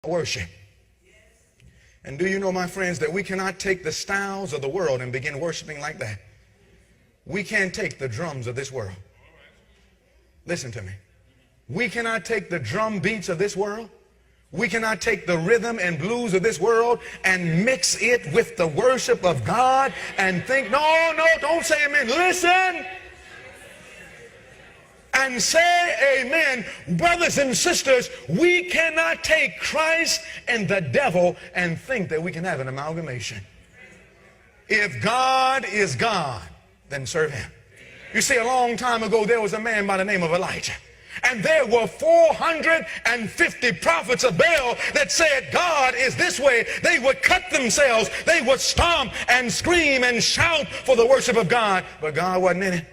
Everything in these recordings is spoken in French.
worship. And do you know, my friends, that we cannot take the styles of the world and begin worshiping like that? We can't take the drums of this world. Listen to me. We cannot take the drum beats of this world. We cannot take the rhythm and blues of this world and mix it with the worship of God and think, no, don't say amen. Listen and say amen. Brothers and sisters, we cannot take Christ and the devil and think that we can have an amalgamation. If God is God, then serve him. You see, a long time ago, there was a man by the name of Elijah. And there were 450 prophets of Baal that said, God is this way. They would cut themselves. They would stomp and scream and shout for the worship of God. But God wasn't in it.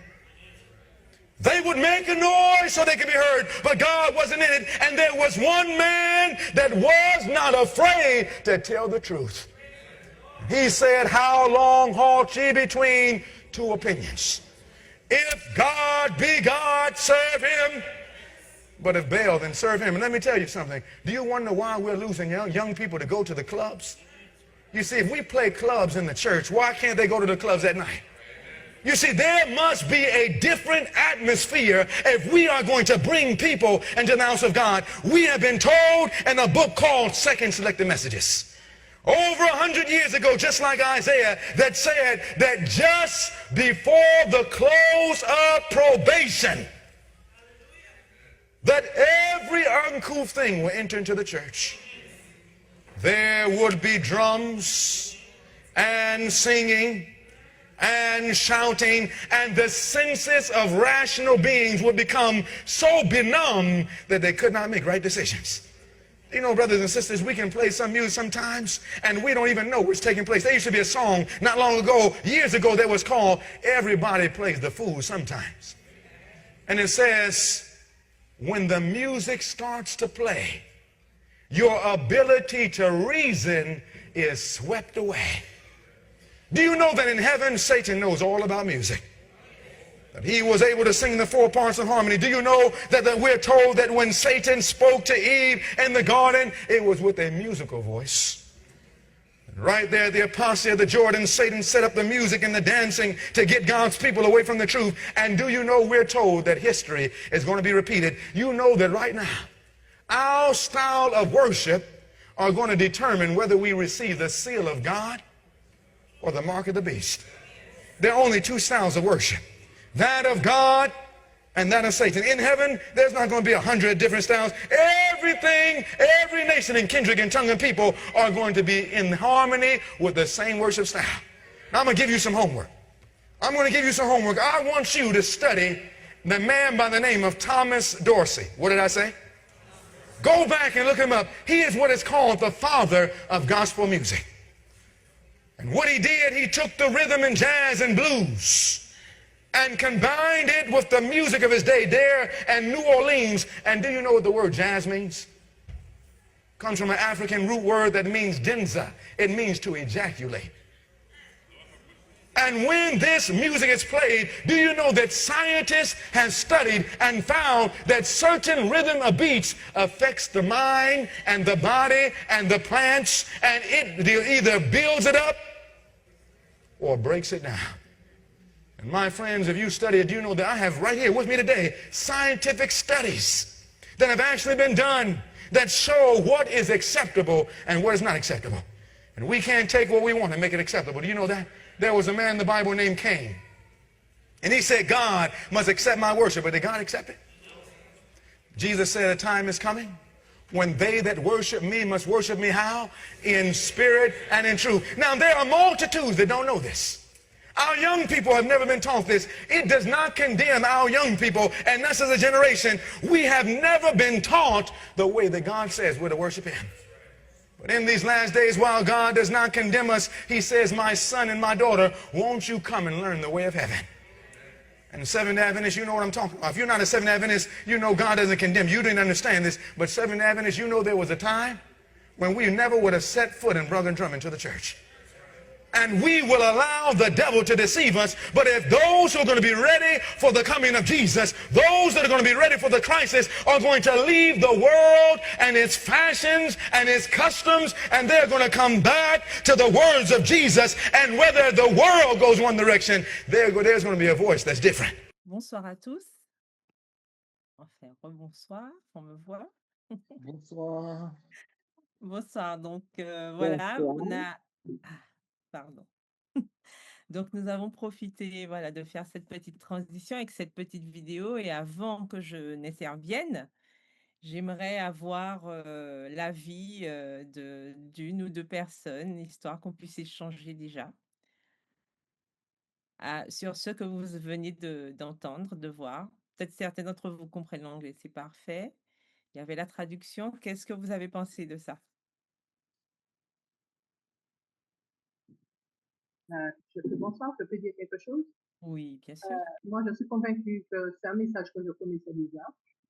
They would make a noise so they could be heard, but God wasn't in it. And there was one man that was not afraid to tell the truth. He said, how long halt ye between two opinions? If God be God, serve him. But if Baal, then serve him. And let me tell you something. Do you wonder why we're losing young people to go to the clubs? You see, if we play clubs in the church, why can't they go to the clubs at night? You see, there must be a different atmosphere if we are going to bring people into the house of God. We have been told in a book called Second Selected Messages, over 100 years ago, just like Isaiah, that said that just before the close of probation, that every uncouth thing will enter into the church. There would be drums and singing and shouting, and the senses of rational beings would become so benumbed that they could not make right decisions. You know, brothers and sisters, we can play some music sometimes and we don't even know what's taking place. There used to be a song not long ago, years ago, that was called Everybody Plays the Fool Sometimes. And it says, when the music starts to play, your ability to reason is swept away. Do you know that in heaven, Satan knows all about music? That he was able to sing the four parts of harmony. Do you know that we're told that when Satan spoke to Eve in the garden, it was with a musical voice? Right there at the apostasy of the Jordan, Satan set up the music and the dancing to get God's people away from the truth. And do you know we're told that history is going to be repeated? You know that right now, our style of worship are going to determine whether we receive the seal of God or the mark of the beast. There are only two styles of worship, that of God and that of Satan. In heaven, there's not going to be 100 different styles. Everything, every nation and kindred and tongue and people are going to be in harmony with the same worship style. Now, I'm going to give you some homework. I want you to study the man by the name of Thomas Dorsey. What did I say? Go back and look him up. He is what is called the father of gospel music. And what he did, he took the rhythm and jazz and blues and combined it with the music of his day there in New Orleans. And do you know what the word jazz means? It comes from an African root word that means denza. It means to ejaculate. And when this music is played, do you know that scientists have studied and found that certain rhythm of beats affects the mind and the body and the plants, and it either builds it up or breaks it down. And my friends, if you study it, you know that I have right here with me today scientific studies that have actually been done that show what is acceptable and what is not acceptable. And we can't take what we want and make it acceptable. Do you know that? There was a man in the Bible named Cain. And he said, God must accept my worship. But did God accept it? Jesus said, a time is coming when they that worship me must worship me how? In spirit and in truth. Now, there are multitudes that don't know this. Our young people have never been taught this. It does not condemn our young people and us as a generation. We have never been taught the way that God says we're to worship him. But in these last days, while God does not condemn us, he says, my son and my daughter, won't you come and learn the way of heaven? And Seventh Adventists, you know what I'm talking about. If you're not a Seventh Adventist, you know God doesn't condemn you. You didn't understand this. But Seventh Adventists, you know there was a time when we never would have set foot in Brother Drummond to the church. And we will allow the devil to deceive us. But if those who are going to be ready for the coming of Jesus, those that are going to be ready for the crisis, are going to leave the world and its fashions and its customs, and they're going to come back to the words of Jesus. And whether the world goes one direction, there's going to be a voice that's different. Bonsoir à tous. Enfin, rebonsoir, on me voit. Bonsoir. Bonsoir, donc voilà, on a... Ah, pardon. Donc nous avons profité voilà, de faire cette petite transition avec cette petite vidéo. Et avant que je n'intervienne, j'aimerais avoir l'avis d'une ou deux personnes, histoire qu'on puisse échanger déjà sur ce que vous venez d'entendre, de voir. Peut-être certains d'entre vous comprennent l'anglais, c'est parfait. Il y avait la traduction. Qu'est-ce que vous avez pensé de ça? Bonsoir, je peux dire quelque chose? Oui, bien sûr. Moi, je suis convaincue que c'est un message que je connaissais déjà,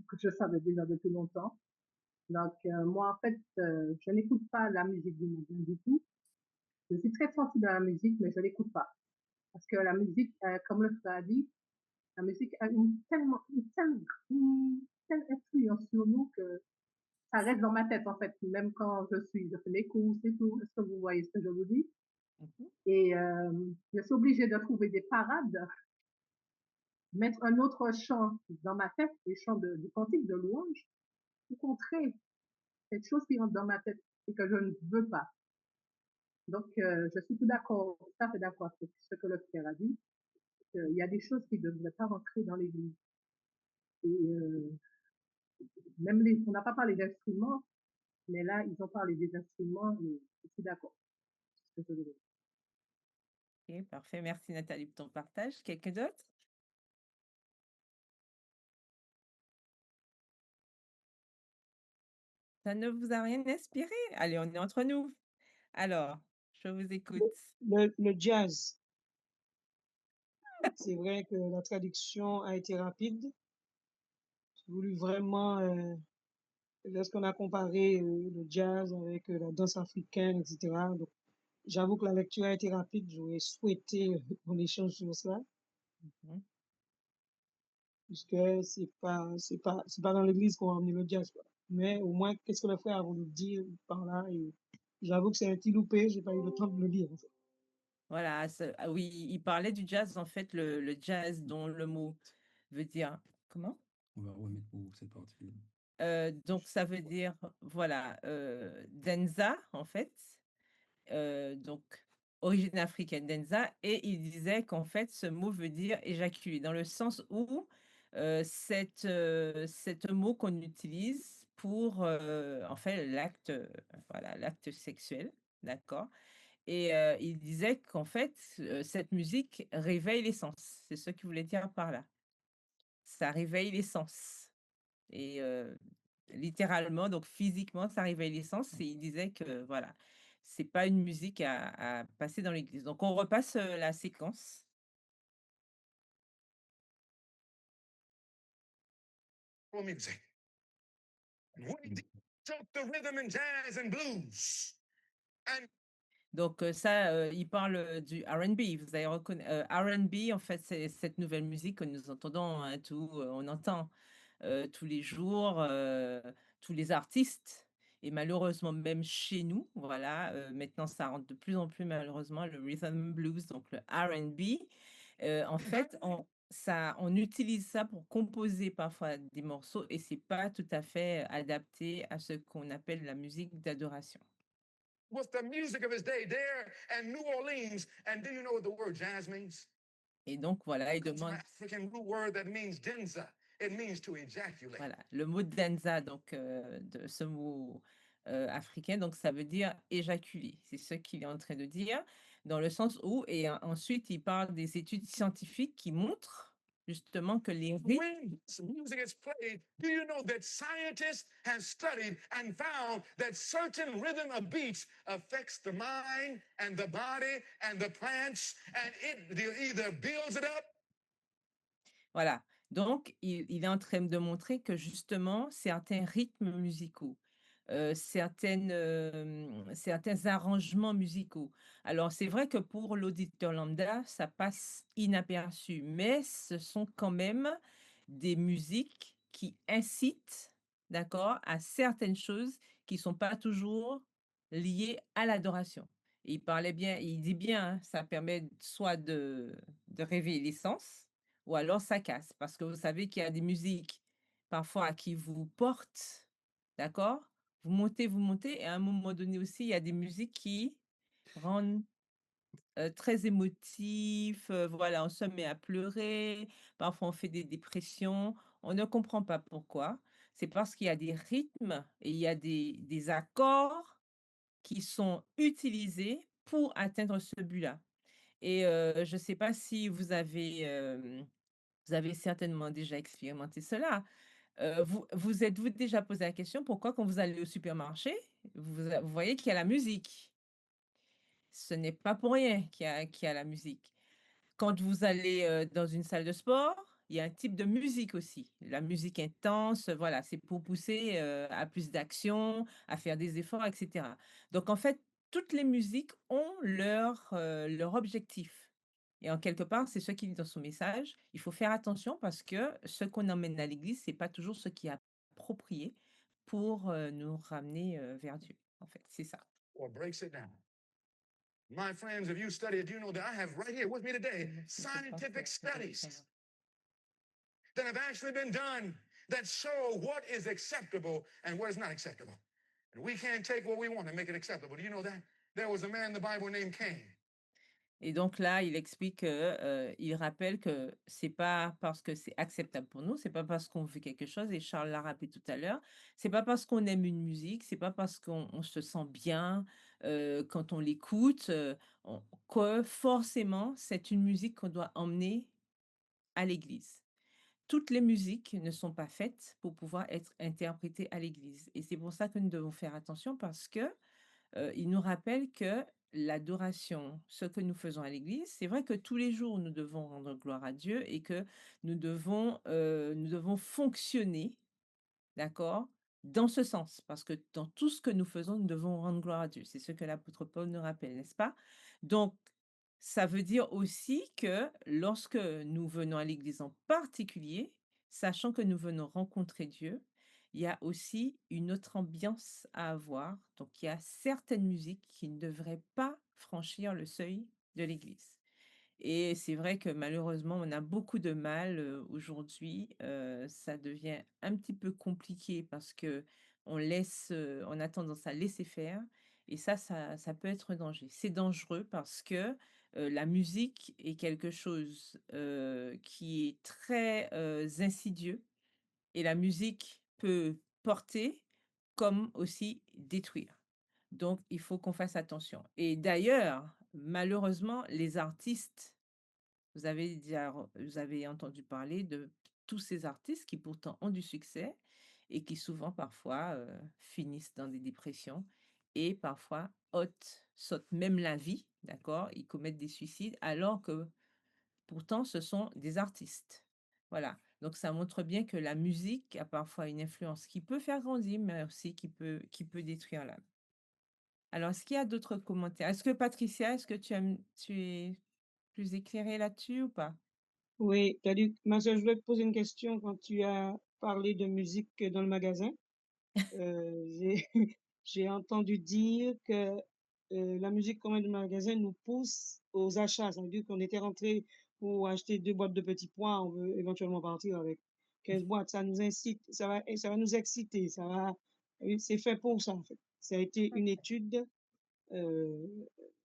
que je savais déjà depuis longtemps. Donc, moi, en fait, je n'écoute pas la musique du monde du tout. Je suis très sensible à la musique, mais je l'écoute pas. Parce que la musique, comme le frère a dit, la musique a une telle influence sur nous que ça reste dans ma tête, en fait, même quand je fais mes courses et tout. Est-ce que vous voyez ce que je vous dis? Et je suis obligée de trouver des parades, mettre un autre chant dans ma tête, des chants du cantique, de louange, pour contrer cette chose qui rentre dans ma tête et que je ne veux pas. Donc, je suis tout à fait d'accord avec ce que le frère a dit. Il y a des choses qui ne devraient pas rentrer dans l'église. Et même on n'a pas parlé d'instruments, mais là, ils ont parlé des instruments et je suis d'accord. C'est ce que je veux dire. Ok, parfait. Merci Nathalie pour ton partage. Quelqu'un d'autre? Ça ne vous a rien inspiré? Allez, on est entre nous. Alors, je vous écoute. Le jazz. C'est vrai que la traduction a été rapide. J'ai voulu vraiment, lorsqu'on a comparé le jazz avec la danse africaine, etc. Donc, j'avoue que la lecture a été rapide. J'aurais souhaité qu'on échange sur cela, Mhm. puisque c'est pas dans l'église qu'on a amené le jazz, quoi. Mais au moins, qu'est-ce que le frère a voulu dire par là? Et j'avoue que c'est un petit loupé. J'ai pas eu le temps de le lire, en fait. Voilà, oui, il parlait du jazz, en fait, le jazz dont le mot veut dire... Comment? On va remettre pour cette partie. Donc, ça veut dire, voilà, Denza, en fait. Donc, origine africaine, Denza. Et il disait qu'en fait, ce mot veut dire éjaculer, dans le sens où c'est mot qu'on utilise pour, en fait, voilà, l'acte sexuel, d'accord? Et il disait qu'en fait, cette musique réveille les sens. C'est ce qu'il voulait dire par là. Ça réveille les sens. Et littéralement, donc physiquement, ça réveille les sens. Et il disait que voilà, c'est pas une musique à passer dans l'église. Donc on repasse la séquence. Music. We took the rhythm and jazz and blues. And Donc ça, il parle du R&B. Vous allez reconnaître R&B, en fait, c'est cette nouvelle musique que nous entendons, hein, on entend tous les jours, tous les artistes. Et malheureusement, même chez nous, voilà, maintenant ça rentre de plus en plus malheureusement, le rhythm blues, donc le R&B. En fait, on utilise ça pour composer parfois des morceaux et c'est pas tout à fait adapté à ce qu'on appelle la musique d'adoration. was the music of his day there in New Orleans. And do you know what the word jazz means? Et donc voilà, il It's an demande African root word that means denza. It means to ejaculate. voilà, le mot denza, donc de ce mot africain, donc ça veut dire éjaculer. C'est ce qu'il est en train de dire, dans le sens où, et ensuite il parle des études scientifiques qui montrent justement que les rythmes, When this music is played, do you know that scientists have studied and found that certain rhythm of beats affects the mind and the body and the plants, and it either builds it up. voilà. Donc il est en train de montrer que justement certains rythmes musicaux certains arrangements musicaux. Alors, c'est vrai que pour l'auditeur lambda, ça passe inaperçu, mais ce sont quand même des musiques qui incitent, d'accord, à certaines choses qui sont pas toujours liées à l'adoration. Et il parlait bien, il dit bien, hein, ça permet soit de réveiller les sens, ou alors ça casse. Parce que vous savez qu'il y a des musiques parfois qui vous portent, d'accord? Vous montez, et à un moment donné aussi, il y a des musiques qui rendent très émotifs, voilà, on se met à pleurer, parfois on fait des dépressions, on ne comprend pas pourquoi. C'est parce qu'il y a des rythmes et il y a des accords qui sont utilisés pour atteindre ce but-là. Et je ne sais pas si vous avez certainement déjà expérimenté cela. Vous êtes-vous déjà posé la question pourquoi quand vous allez au supermarché, vous voyez qu'il y a la musique? Ce n'est pas pour rien qu'il y a la musique. Quand vous allez, dans une salle de sport, il y a un type de musique aussi. La musique intense, voilà, c'est pour pousser, à plus d'action, à faire des efforts et cetera. Donc en fait, toutes les musiques ont leur objectif et en quelque part, c'est ce qu'il dit dans son message. Il faut faire attention parce que ce qu'on emmène à l'église, c'est pas toujours ce qui est approprié pour, nous ramener, vers Dieu, en fait, c'est ça. Or breaks it down. My friends, if you study it, you know that I have right here with me today Je sais pas scientific ce que studies c'est. that have actually been done that show what is acceptable and what is not acceptable. And we can't take what we want and make it acceptable. Do you know that? There was a man in the Bible named Cain. Et donc là, il explique que, il rappelle que c'est pas parce que c'est acceptable pour nous, c'est pas parce qu'on fait quelque chose et Charles l'a rappelé tout à l'heure, c'est pas parce qu'on aime une musique, c'est pas parce qu'on se sent bien, quand on l'écoute, on que forcément c'est une musique qu'on doit emmener à l'église. Toutes les musiques ne sont pas faites pour pouvoir être interprétées à l'église et c'est pour ça que nous devons faire attention parce que il nous rappelle que l'adoration, ce que nous faisons à l'église, c'est vrai que tous les jours, nous devons rendre gloire à Dieu et que nous devons fonctionner, d'accord, dans ce sens. Parce que dans tout ce que nous faisons, nous devons rendre gloire à Dieu. C'est ce que l'apôtre Paul nous rappelle, n'est-ce pas? Donc, ça veut dire aussi que lorsque nous venons à l'église en particulier, sachant que nous venons rencontrer Dieu, il y a aussi une autre ambiance à avoir. Donc, il y a certaines musiques qui ne devraient pas franchir le seuil de l'église. Et c'est vrai que malheureusement, on a beaucoup de mal aujourd'hui. Ça devient un petit peu compliqué parce que on a tendance à laisser faire. Et ça peut être un danger. C'est dangereux parce que la musique est quelque chose qui est très insidieux et la musique peut porter comme aussi détruire. Donc, il faut qu'on fasse attention. Et d'ailleurs, malheureusement, les artistes vous avez entendu parler de tous ces artistes qui pourtant ont du succès et qui souvent parfois finissent dans des dépressions et parfois sautent même la vie, d'accord? Ils commettent des suicides alors que pourtant ce sont des artistes. Voilà. Donc ça montre bien que la musique a parfois une influence qui peut faire grandir, mais aussi qui peut détruire l'âme. Alors, est-ce qu'il y a d'autres commentaires? Est-ce que Patricia, est-ce que tu es plus éclairée là-dessus ou pas? Oui, t'as dit, ma soeur, je voulais te poser une question quand tu as parlé de musique dans le magasin. J'ai j'ai entendu dire que la musique qu'on met dans le magasin nous pousse aux achats. Ça veut dire qu'on était rentré pour acheter 2 boîtes de petits pois, on veut éventuellement partir avec 15 boîtes. Ça nous incite, ça va nous exciter, oui, c'est fait pour ça, en fait. Ça a été une étude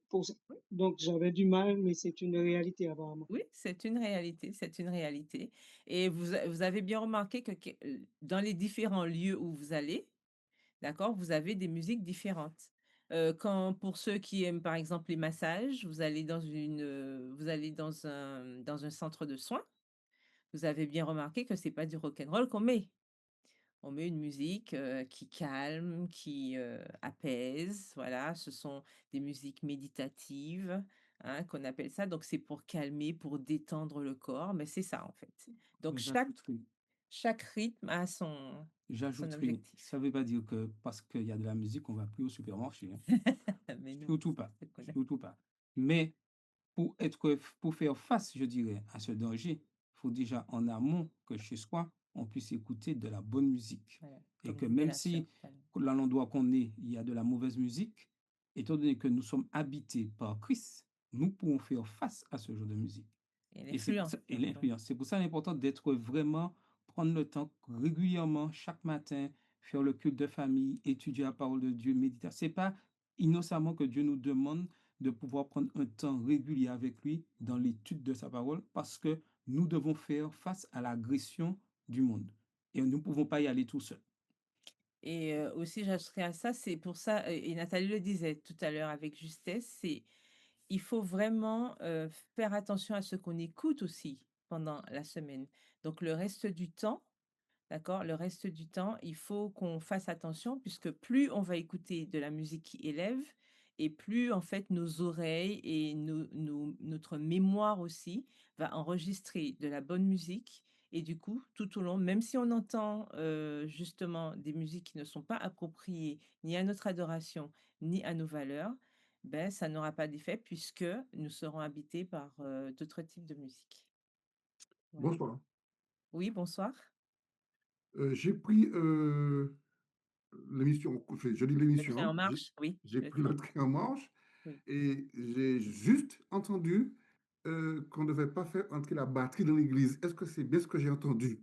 pour ça. Donc j'avais du mal, mais c'est une réalité apparemment. Oui, c'est une réalité, c'est une réalité. Et vous avez bien remarqué dans les différents lieux où vous allez, d'accord, vous avez des musiques différentes. Pour ceux qui aiment par exemple les massages, vous allez dans un centre de soins, vous avez bien remarqué que c'est pas du rock and roll qu'on met. On met une musique, qui calme, qui, apaise, voilà. Ce sont des musiques méditatives, hein, qu'on appelle ça. Donc c'est pour calmer, pour détendre le corps, mais c'est ça, en fait. Donc Déjà filtré. chaque rythme a son J'ajouterai, objectif. ça ne veut pas dire que parce qu'il y a de la musique, on va plus au supermarché, hein. Mais non, Surtout pas, c'est qu'on a surtout pas. Mais pour faire face, je dirais, à ce danger, il faut déjà en amont que chez soi, on puisse écouter de la bonne musique. voilà, Et comme que disait même la sœur si tout à l'heure. dans l'endroit qu'on est, il y a de la mauvaise musique, étant donné que nous sommes habités par Christ, nous pouvons faire face à ce genre de musique. Et Et c'est pour l'influence ça, et surtout. l'influence. C'est pour ça l'important d'être vraiment, prendre le temps régulièrement, chaque matin, faire le culte de famille, étudier la parole de Dieu, méditer. C'est pas innocemment que Dieu nous demande de pouvoir prendre un temps régulier avec lui dans l'étude de sa parole, parce que nous devons faire face à l'agression du monde. Et nous ne pouvons pas y aller tout seul. Et aussi, j'ajouterais à ça, c'est pour ça, et Nathalie le disait tout à l'heure avec justesse, c'est il faut vraiment faire attention à ce qu'on écoute aussi pendant la semaine. Donc le reste du temps, d'accord, le reste du temps, il faut qu'on fasse attention puisque plus on va écouter de la musique qui élève et plus en fait nos oreilles et notre mémoire aussi va enregistrer de la bonne musique. Et du coup, tout au long, même si on entend justement des musiques qui ne sont pas appropriées ni à notre adoration, ni à nos valeurs, ben, ça n'aura pas d'effet puisque nous serons habités par d'autres types de musique. Voilà. Bonsoir. Oui, bonsoir. J'ai pris l'émission, enfin, je dis Le l'émission, train en hein, marche, oui. j'ai Le pris train. le train en marche Oui. et j'ai juste entendu qu'on ne devait pas faire entrer la batterie dans l'église. Est-ce que c'est bien ce que j'ai entendu?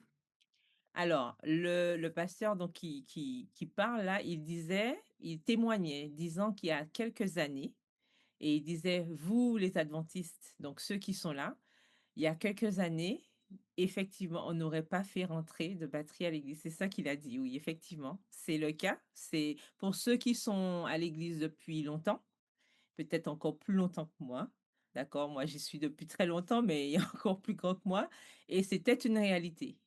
Alors, le pasteur donc, qui parle là, il témoignait, disant qu'il y a quelques années, et il disait, vous les adventistes, donc ceux qui sont là, il y a quelques années, effectivement, on n'aurait pas fait rentrer de batterie à l'église. C'est ça qu'il a dit, oui, effectivement. C'est le cas. C'est pour ceux qui sont à l'église depuis longtemps, peut-être encore plus longtemps que moi. D'accord? Moi, j'y suis depuis très longtemps, mais il y a encore plus grand que moi. Et c'était une réalité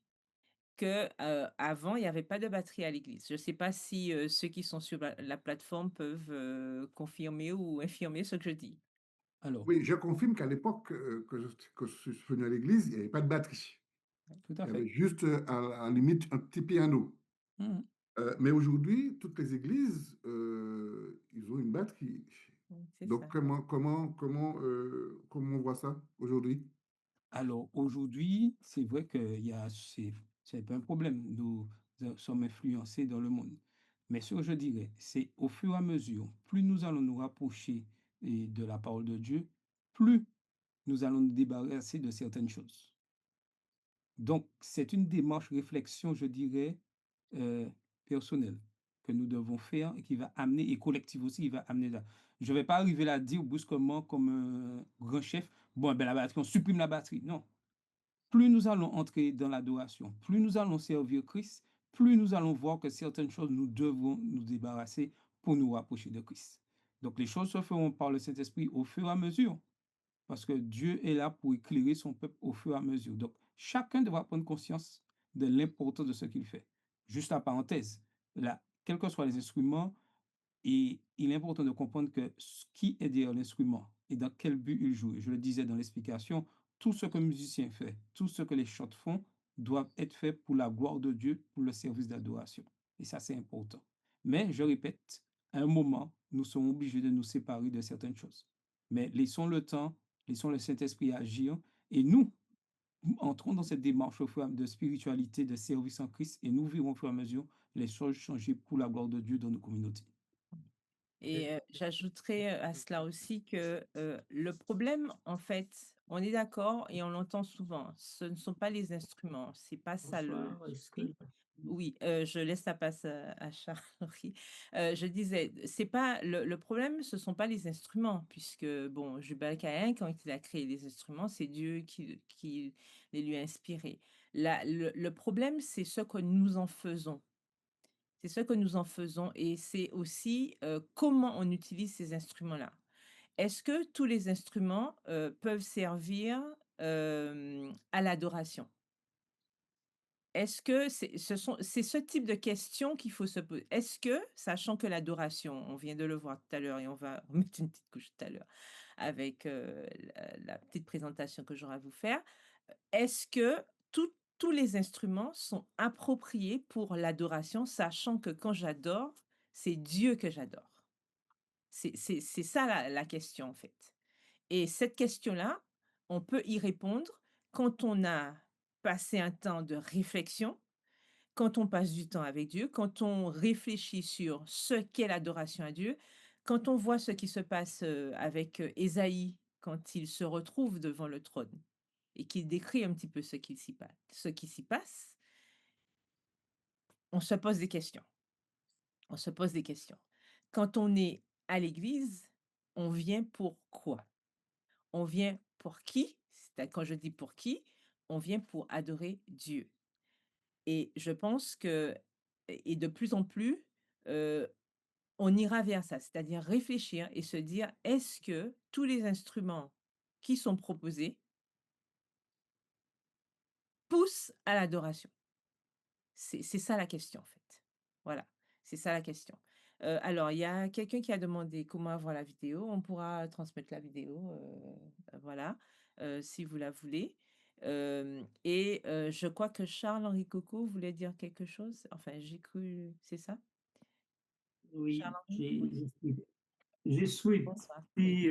que avant, il n'y avait pas de batterie à l'église. Je ne sais pas si ceux qui sont sur la plateforme peuvent confirmer ou infirmer ce que je dis. Alors, Oui, je confirme qu'à l'époque que je suis venu à l'église, il n'y avait pas de batterie. tout Il à y avait fait. juste, à la limite, un petit piano. Mhm. Mais aujourd'hui, toutes les églises, ils ont une batterie. C'est Donc, ça. comment on voit ça aujourd'hui? Alors aujourd'hui, c'est vrai que c'est pas un problème. Nous sommes influencés dans le monde. Mais ce que je dirais, c'est au fur et à mesure, plus nous allons nous rapprocher de la parole de Dieu, plus nous allons nous débarrasser de certaines choses. Donc, c'est une démarche réflexion, je dirais, euh, personnelle que nous devons faire et qui va amener, et collective aussi, qui va amener là. Je ne vais pas arriver là à dire brusquement comme un grand chef, bon, ben la batterie, on supprime la batterie. Non, plus nous allons entrer dans l'adoration, plus nous allons servir Christ, plus nous allons voir que certaines choses, nous devons nous débarrasser pour nous rapprocher de Christ. Donc, les choses se feront par le Saint-Esprit au fur et à mesure, parce que Dieu est là pour éclairer son peuple au fur et à mesure. Donc, chacun devra prendre conscience de l'importance de ce qu'il fait. Juste la parenthèse, là, quels que soient les instruments, et il est important de comprendre que ce qui est derrière l'instrument et dans quel but il joue. Je le disais dans l'explication, tout ce que le musicien fait, tout ce que les chants font, doivent être faits pour la gloire de Dieu, pour le service d'adoration. Et ça, c'est important. Mais, je répète, à un moment, nous serons obligés de nous séparer de certaines choses. Mais laissons le temps, laissons le Saint-Esprit agir, et nous entrons dans cette démarche au fur et à mesure de spiritualité, de service en Christ, et nous verrons au fur et à mesure les choses changer pour la gloire de Dieu dans nos communautés. Et j'ajouterais à cela aussi que le problème, en fait, on est d'accord et on l'entend souvent, ce ne sont pas les instruments, c'est pas ça le souci. Oui, je laisse la place à Charles. Oui. Je disais, c'est pas le problème, ce sont pas les instruments, puisque bon, Jubal Caïn, quand il a créé les instruments, c'est Dieu qui les lui a inspirés. Le problème, c'est ce que nous en faisons. C'est ce que nous en faisons et c'est aussi comment on utilise ces instruments-là. Est-ce que tous les instruments peuvent servir à l'adoration? Est-ce que c'est ce type de questions qu'il faut se poser? Est-ce que, sachant que l'adoration, on vient de le voir tout à l'heure et on va remettre une petite couche tout à l'heure avec la petite présentation que j'aurai à vous faire, est-ce que tout tous les instruments sont appropriés pour l'adoration, sachant que quand j'adore, c'est Dieu que j'adore. C'est ça la question, en fait. Et cette question-là, on peut y répondre quand on a passé un temps de réflexion, quand on passe du temps avec Dieu, quand on réfléchit sur ce qu'est l'adoration à Dieu, quand on voit ce qui se passe avec Ésaïe, quand il se retrouve devant le trône et qu'il décrit un petit peu ce qui s'y passe, on se pose des questions. On se pose des questions. Quand on est à l'église, on vient pour quoi? On vient pour qui? Quand je dis pour qui, on vient pour adorer Dieu. Et je pense que, et de plus en plus, euh, on ira vers ça, c'est-à-dire réfléchir et se dire, est-ce que tous les instruments qui sont proposés poussent à l'adoration? C'est ça la question, en fait. Voilà, c'est ça la question. Alors, il y a quelqu'un qui a demandé comment avoir la vidéo. On pourra transmettre la vidéo, voilà, si vous la voulez. Je crois que Charles-Henri Coco voulait dire quelque chose. Enfin, j'ai cru, c'est ça? Oui, Charles-Henri? Oui, j'ai souhaité bonsoir. Oui,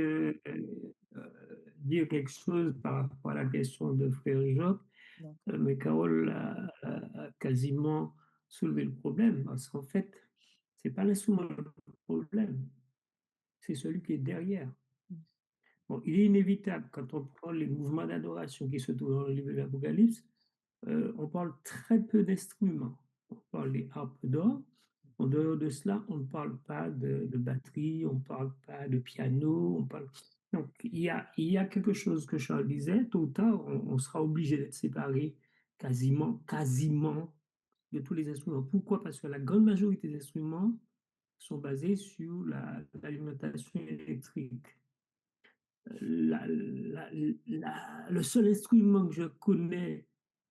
dire quelque chose par rapport à la question de frère Job, d'accord. mais Carole a quasiment soulevé le problème, parce qu'en fait, c'est pas l'instrument le problème, c'est celui qui est derrière. Bon, il est inévitable, quand on prend les mouvements d'adoration qui se trouvent dans le livre de l'Apocalypse, on parle très peu d'instruments. On parle des harpes d'or. En dehors de cela, on ne parle pas de batterie, on ne parle pas de piano, on parle. Donc, il y a quelque chose que Charles disait, tôt ou tard, on sera obligé d'être séparé quasiment de tous les instruments. Pourquoi? Parce que la grande majorité des instruments sont basés sur l'alimentation électrique. Le seul instrument que je connais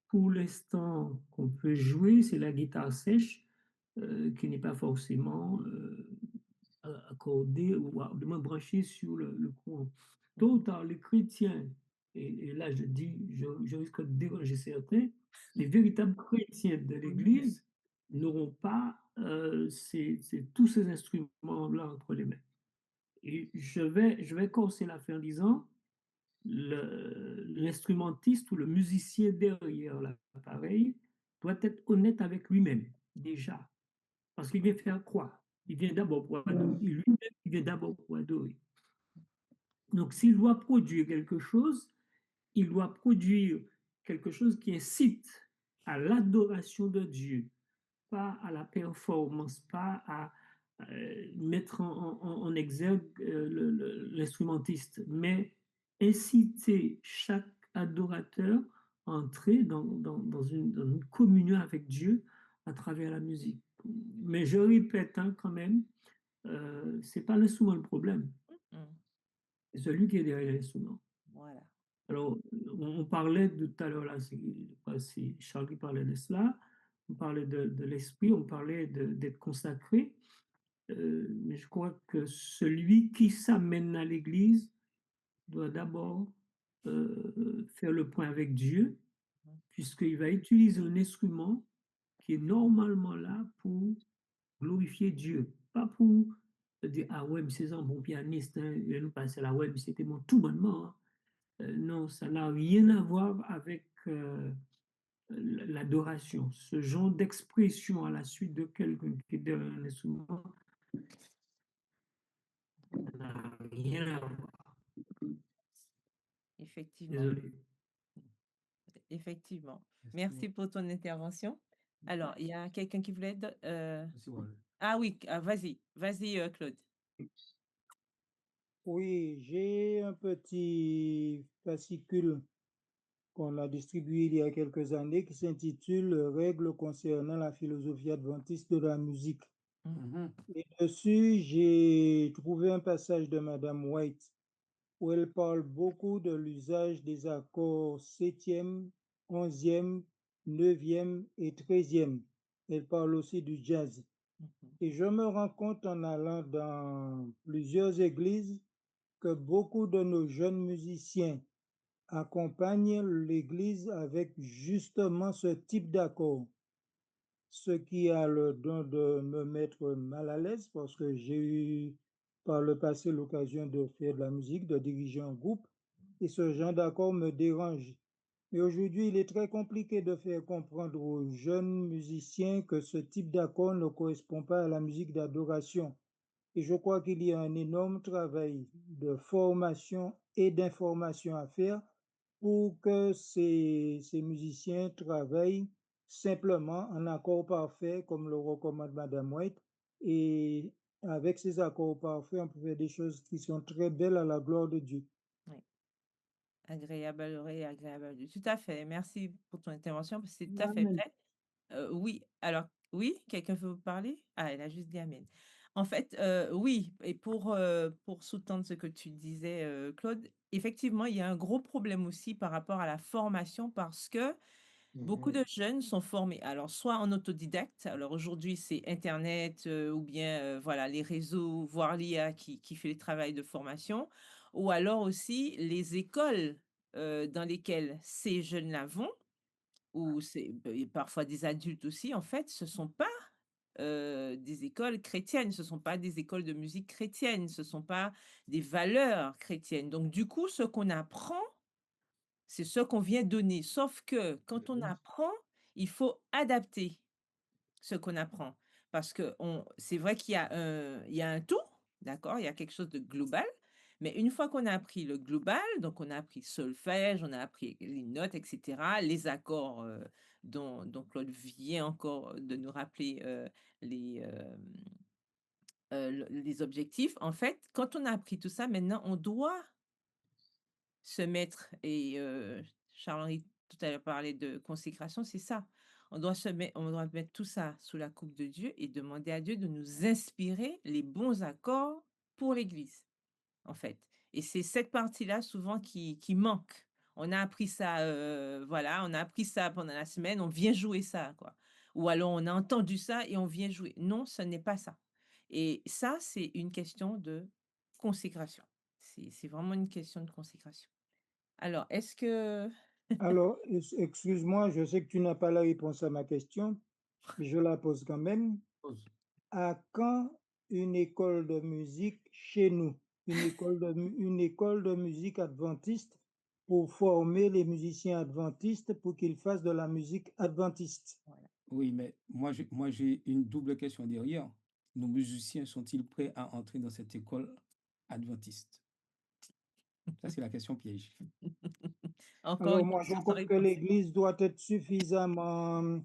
pour l'instant qu'on peut jouer, c'est la guitare sèche, qui n'est pas forcément accordée ou du moins branchée sur le courant. Tôt ou tard, les chrétiens, et là je dis, je risque de déranger certains, les véritables chrétiens de l'Église n'auront pas tous ces instruments-là entre les mains. Et je vais corser la fin en disant, l'instrumentiste ou le musicien derrière l'appareil doit être honnête avec lui-même, déjà. Parce qu'il vient faire quoi? Il vient d'abord pour adorer. Lui-même, il vient d'abord pour adorer. Donc, s'il doit produire quelque chose, il doit produire quelque chose qui incite à l'adoration de Dieu, pas à la performance, pas à mettre en exergue l'instrumentiste, mais inciter chaque adorateur à entrer dans une communion avec Dieu à travers la musique. Mais je répète quand même, c'est pas l'instrument le problème, c'est celui qui est derrière l'instrument. Voilà. Alors, on parlait de tout à l'heure, là, c'est Charles qui parlait de cela, on parlait de l'esprit, on parlait d'être consacré, mais je crois que celui qui s'amène à l'église doit d'abord faire le point avec Dieu, puisqu'il va utiliser un instrument qui est normalement là pour glorifier Dieu, pas pour dire, ah ouais, mais c'est un bon pianiste, hein, il nous passer là, ouais, mais c'était mon tout bonnement. Hein. Non, ça n'a rien à voir avec l'adoration. Ce genre d'expression à la suite de quelqu'un qui est derrière un instrument, ça n'a rien à voir. Effectivement. Désolé. Effectivement. Merci pour ton intervention. Alors, il y a quelqu'un qui voulait... Ah oui, vas-y, Claude. Oui, j'ai un petit fascicule qu'on a distribué il y a quelques années qui s'intitule Règles concernant la philosophie adventiste de la musique. Et dessus, j'ai trouvé un passage de Madame White où elle parle beaucoup de l'usage des accords 7e, 11e, 9e et 13e. Elle parle aussi du jazz. Et je me rends compte en allant dans plusieurs églises que beaucoup de nos jeunes musiciens accompagnent l'Église avec justement ce type d'accord. Ce qui a le don de me mettre mal à l'aise parce que j'ai eu par le passé l'occasion de faire de la musique, de diriger un groupe et ce genre d'accord me dérange. Mais aujourd'hui, il est très compliqué de faire comprendre aux jeunes musiciens que ce type d'accord ne correspond pas à la musique d'adoration. Et je crois qu'il y a un énorme travail de formation et d'information à faire pour que ces musiciens travaillent simplement en accord parfait, comme le recommande Madame White. Et avec ces accords parfaits, on peut faire des choses qui sont très belles à la gloire de Dieu. Oui. Agréable à l'oreille, agréable à l'œil. Tout à fait. Merci pour ton intervention, parce que c'est tout à fait Amen. vrai. Oui, alors, oui, quelqu'un veut vous parler? Ah, elle a juste dit amen. En fait, oui, et pour sous-tendre ce que tu disais, Claude, effectivement, il y a un gros problème aussi par rapport à la formation parce que beaucoup de jeunes sont formés, alors soit en autodidacte, alors aujourd'hui c'est Internet ou bien voilà les réseaux, voire l'IA qui fait le travail de formation, ou alors aussi les écoles dans lesquelles ces jeunes-là vont, ou c'est et parfois des adultes aussi, en fait, ce sont pas des écoles chrétiennes, ce sont pas des écoles de musique chrétienne, ce sont pas des valeurs chrétiennes. Donc du coup, ce qu'on apprend, c'est ce qu'on vient donner. Sauf que quand on apprend, il faut adapter ce qu'on apprend. Parce que c'est vrai il y a un tout, d'accord? Il y a quelque chose de global. Mais une fois qu'on a appris le global, donc on a appris solfège, on a appris les notes, etc., les accords dont Claude vient encore de nous rappeler les, les objectifs. En fait, quand on a appris tout ça, maintenant, on doit se mettre, et Charles-Henri tout à l'heure parlait de consécration, c'est ça. On doit mettre tout ça sous la coupe de Dieu et demander à Dieu de nous inspirer les bons accords pour l'Église, en fait. Et c'est cette partie-là souvent qui manque. On a appris ça, voilà, on a appris ça pendant la semaine, on vient jouer ça, quoi. Ou alors on a entendu ça et on vient jouer. Non, ce n'est pas ça. Et ça, c'est une question de consécration. C'est vraiment une question de consécration. Alors, est-ce que Alors, excuse-moi, je sais que tu n'as pas la réponse à ma question, mais je la pose quand même. Pose. À quand une école de musique chez nous, une école de musique adventiste pour former les musiciens adventistes pour qu'ils fassent de la musique adventiste? Oui, mais moi, j'ai une double question derrière. Nos musiciens sont-ils prêts à entrer dans cette école adventiste? Ça, c'est la question piège. encore Alors une moi, je question sans crois que réponse? l'Église doit être suffisamment,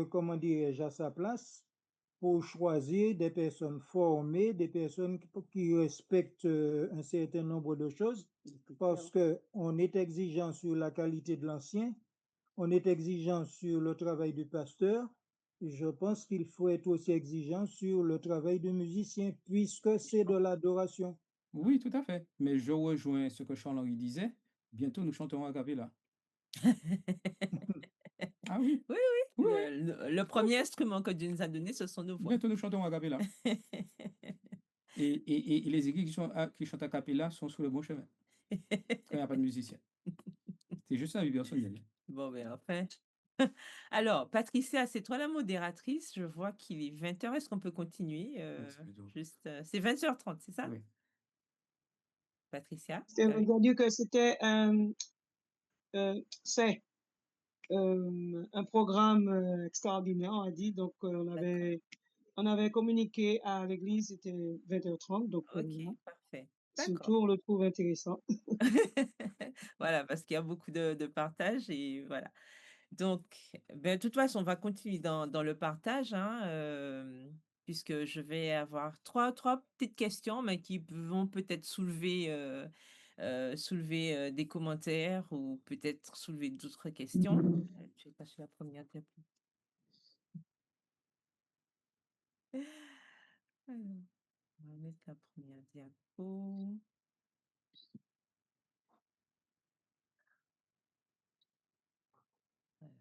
comment dirais-je, à sa place pour choisir des personnes formées, des personnes qui respectent un certain nombre de choses, parce qu'on est exigeant sur la qualité de l'ancien, on est exigeant sur le travail du pasteur, et je pense qu'il faut être aussi exigeant sur le travail du musicien, puisque c'est de l'adoration. Oui, tout à fait. Mais je rejoins ce que Charles-Henri disait. Bientôt, nous chanterons a cappella. Ah oui, Oui, oui, oui. oui. Le premier instrument que Dieu nous a donné, ce sont nos voix. Bientôt, nous chanterons a cappella. Et les églises qui chantent a cappella sont sur le bon chemin. Quand il n'y a pas de musicien. C'est juste la vie personnelle. Bon, ben enfin. Alors, Patricia, c'est toi la modératrice. Je vois qu'il est 20h. Est-ce qu'on peut continuer juste, c'est 20h30, c'est ça? Oui. Patricia? C'est t'as vu? entendu que c'est un programme extraordinaire, on a dit. Donc, D'accord. on avait communiqué à l'église, c'était 20h30. Donc, Ok, parfait. D'accord. surtout, on le trouve intéressant. Voilà, parce qu'il y a beaucoup de partage et voilà. Donc, ben, de toute façon, on va continuer dans le partage, hein, puisque je vais avoir trois petites questions, mais qui vont peut-être soulever des commentaires ou peut-être soulever d'autres questions. Je vais passer la première diapo. Alors, on va mettre la première diapo. Voilà.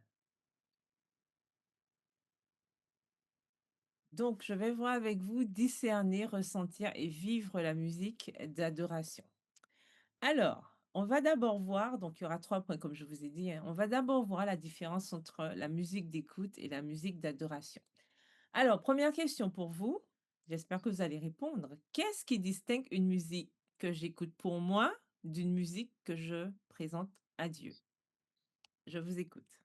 Donc, je vais voir avec vous discerner, ressentir et vivre la musique d'adoration. Alors, on va d'abord voir, donc il y aura 3 points comme je vous ai dit, hein. On va d'abord voir la différence entre la musique d'écoute et la musique d'adoration. Alors, première question pour vous, j'espère que vous allez répondre. Qu'est-ce qui distingue une musique que j'écoute pour moi d'une musique que je présente à Dieu? Je vous écoute.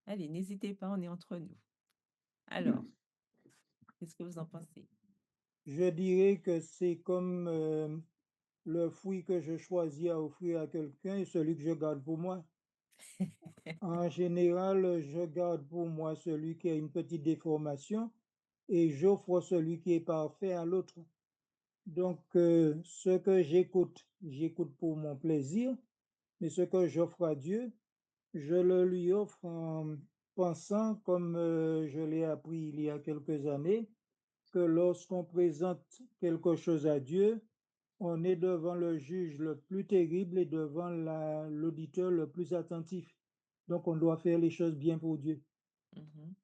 Allez, n'hésitez pas, on est entre nous. Alors, qu'est-ce que vous en pensez? Je dirais que c'est comme le fruit que je choisis à offrir à quelqu'un et celui que je garde pour moi. En général, je garde pour moi celui qui a une petite déformation et j'offre celui qui est parfait à l'autre. Donc, ce que j'écoute, j'écoute pour mon plaisir, mais ce que j'offre à Dieu, je le lui offre en pensant, comme je l'ai appris il y a quelques années, que lorsqu'on présente quelque chose à Dieu, on est devant le juge le plus terrible et devant l'auditeur le plus attentif. Donc, on doit faire les choses bien pour Dieu. Mhm.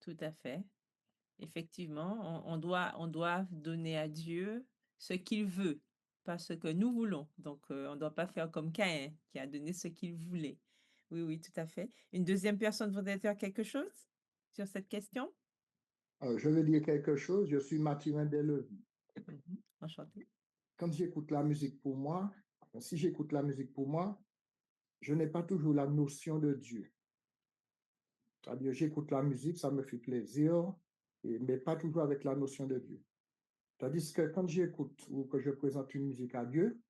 Tout à fait. Effectivement, on doit donner à Dieu ce qu'il veut, pas ce que nous voulons. Donc, on ne doit pas faire comme Caïn, qui a donné ce qu'il voulait. Oui, oui, tout à fait. Une deuxième personne voudrait dire quelque chose sur cette question? Je veux dire quelque chose, je suis Mathurin Deleuve. Enchanté. Quand j'écoute la musique pour moi, si j'écoute la musique pour moi, je n'ai pas toujours la notion de Dieu. C'est-à-dire, j'écoute la musique, ça me fait plaisir, mais pas toujours avec la notion de Dieu. Tandis que quand j'écoute ou que je présente une musique à Dieu,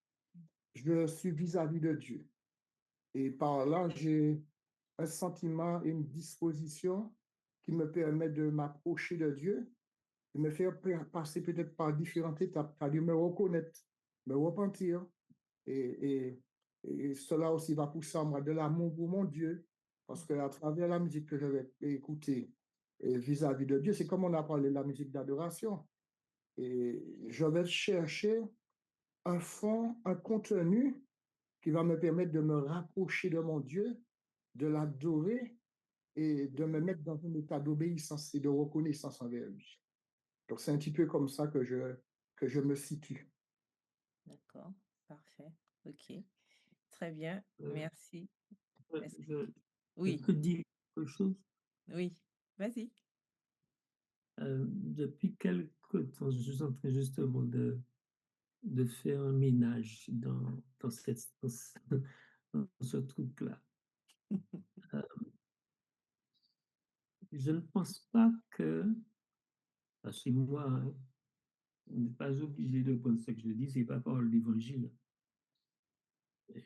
je suis vis-à-vis de Dieu. Et par là, j'ai un sentiment et une disposition qui me permet de m'approcher de Dieu, de me faire passer peut-être par différentes étapes, c'est-à-dire me reconnaître, me repentir. Et, et cela aussi va pousser en moi de l'amour pour mon Dieu, parce qu'à travers la musique que je vais écouter vis-à-vis de Dieu, c'est comme on a parlé de la musique d'adoration. Et je vais chercher un fond, un contenu qui va me permettre de me rapprocher de mon Dieu, de l'adorer et de me mettre dans un état d'obéissance et de reconnaissance envers lui. Donc, c'est un petit peu comme ça que je me situe. D'accord, parfait. OK. Très bien, Euh, merci. Est-ce que- je Oui, peux dire quelque chose. oui, vas-y. Depuis quelque temps, je suis en train justement de faire un ménage dans dans ce truc-là. Je ne pense pas que, parce que moi, hein, on n'est pas obligé de prendre ce que je dis, c'est pas parole d'évangile.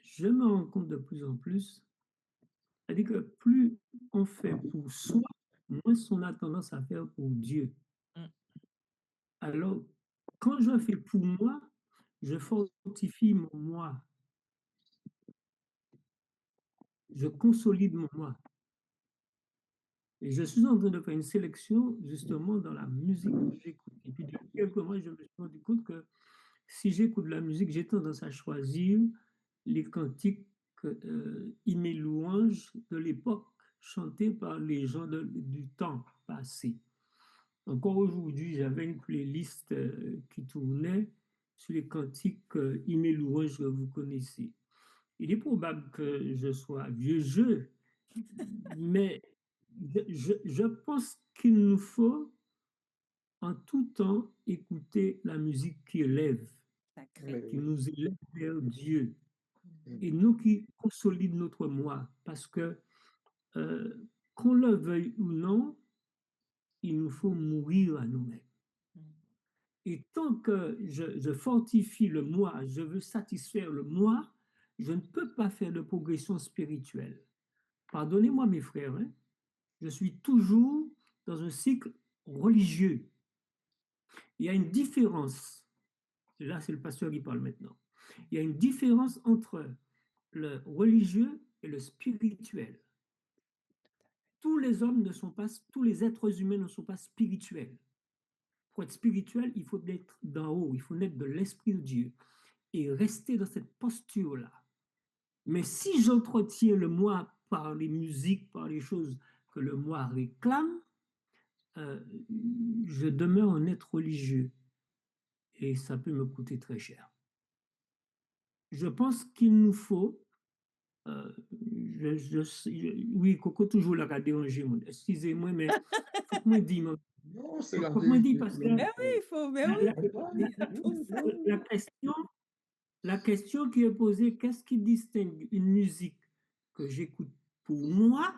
Je me rends compte de plus en plus, c'est-à-dire que plus on fait pour soi, moins on a tendance à faire pour Dieu. Mm. Alors, quand je fais pour moi, je fortifie mon moi. Je consolide mon moi. Et je suis en train de faire une sélection justement dans la musique que j'écoute. Et puis depuis quelques mois, je me suis rendu compte que si j'écoute de la musique, j'ai tendance à choisir les cantiques hymnes et louanges de l'époque, chantés par les gens du temps passé. Encore aujourd'hui, j'avais une playlist qui tournait sur les cantiques hymnes et louanges que vous connaissez. Il est probable que je sois vieux jeu, mais je pense qu'il nous faut en tout temps écouter la musique qui élève, Sacré. qui nous élève vers Dieu, Mm. et nous qui consolide notre moi, parce que qu'on le veuille ou non, il nous faut mourir à nous-mêmes. Mm. Et tant que je fortifie le moi, je veux satisfaire le moi, je ne peux pas faire de progression spirituelle. Pardonnez-moi mes frères, hein, je suis toujours dans un cycle religieux. Il y a une différence, là c'est le pasteur qui parle maintenant, il y a une différence entre le religieux et le spirituel. Tous les hommes ne sont pas, tous les êtres humains ne sont pas spirituels. Pour être spirituel, il faut naître d'en haut, il faut naître de l'Esprit de Dieu et rester dans cette posture-là. Mais si j'entretiens le moi par les musiques, par les choses que le moi réclame, je demeure un être religieux. et ça peut me coûter très cher. Je pense qu'il nous faut, oui, Coco toujours la a dérangé, excusez-moi, mais faut que moi dise, Non, c'est la faut que moi dise vérité. parce que Mais oui, il faut, mais oui, la- pour ça. la question, la question qui est posée, qu'est-ce qui distingue une musique que j'écoute pour moi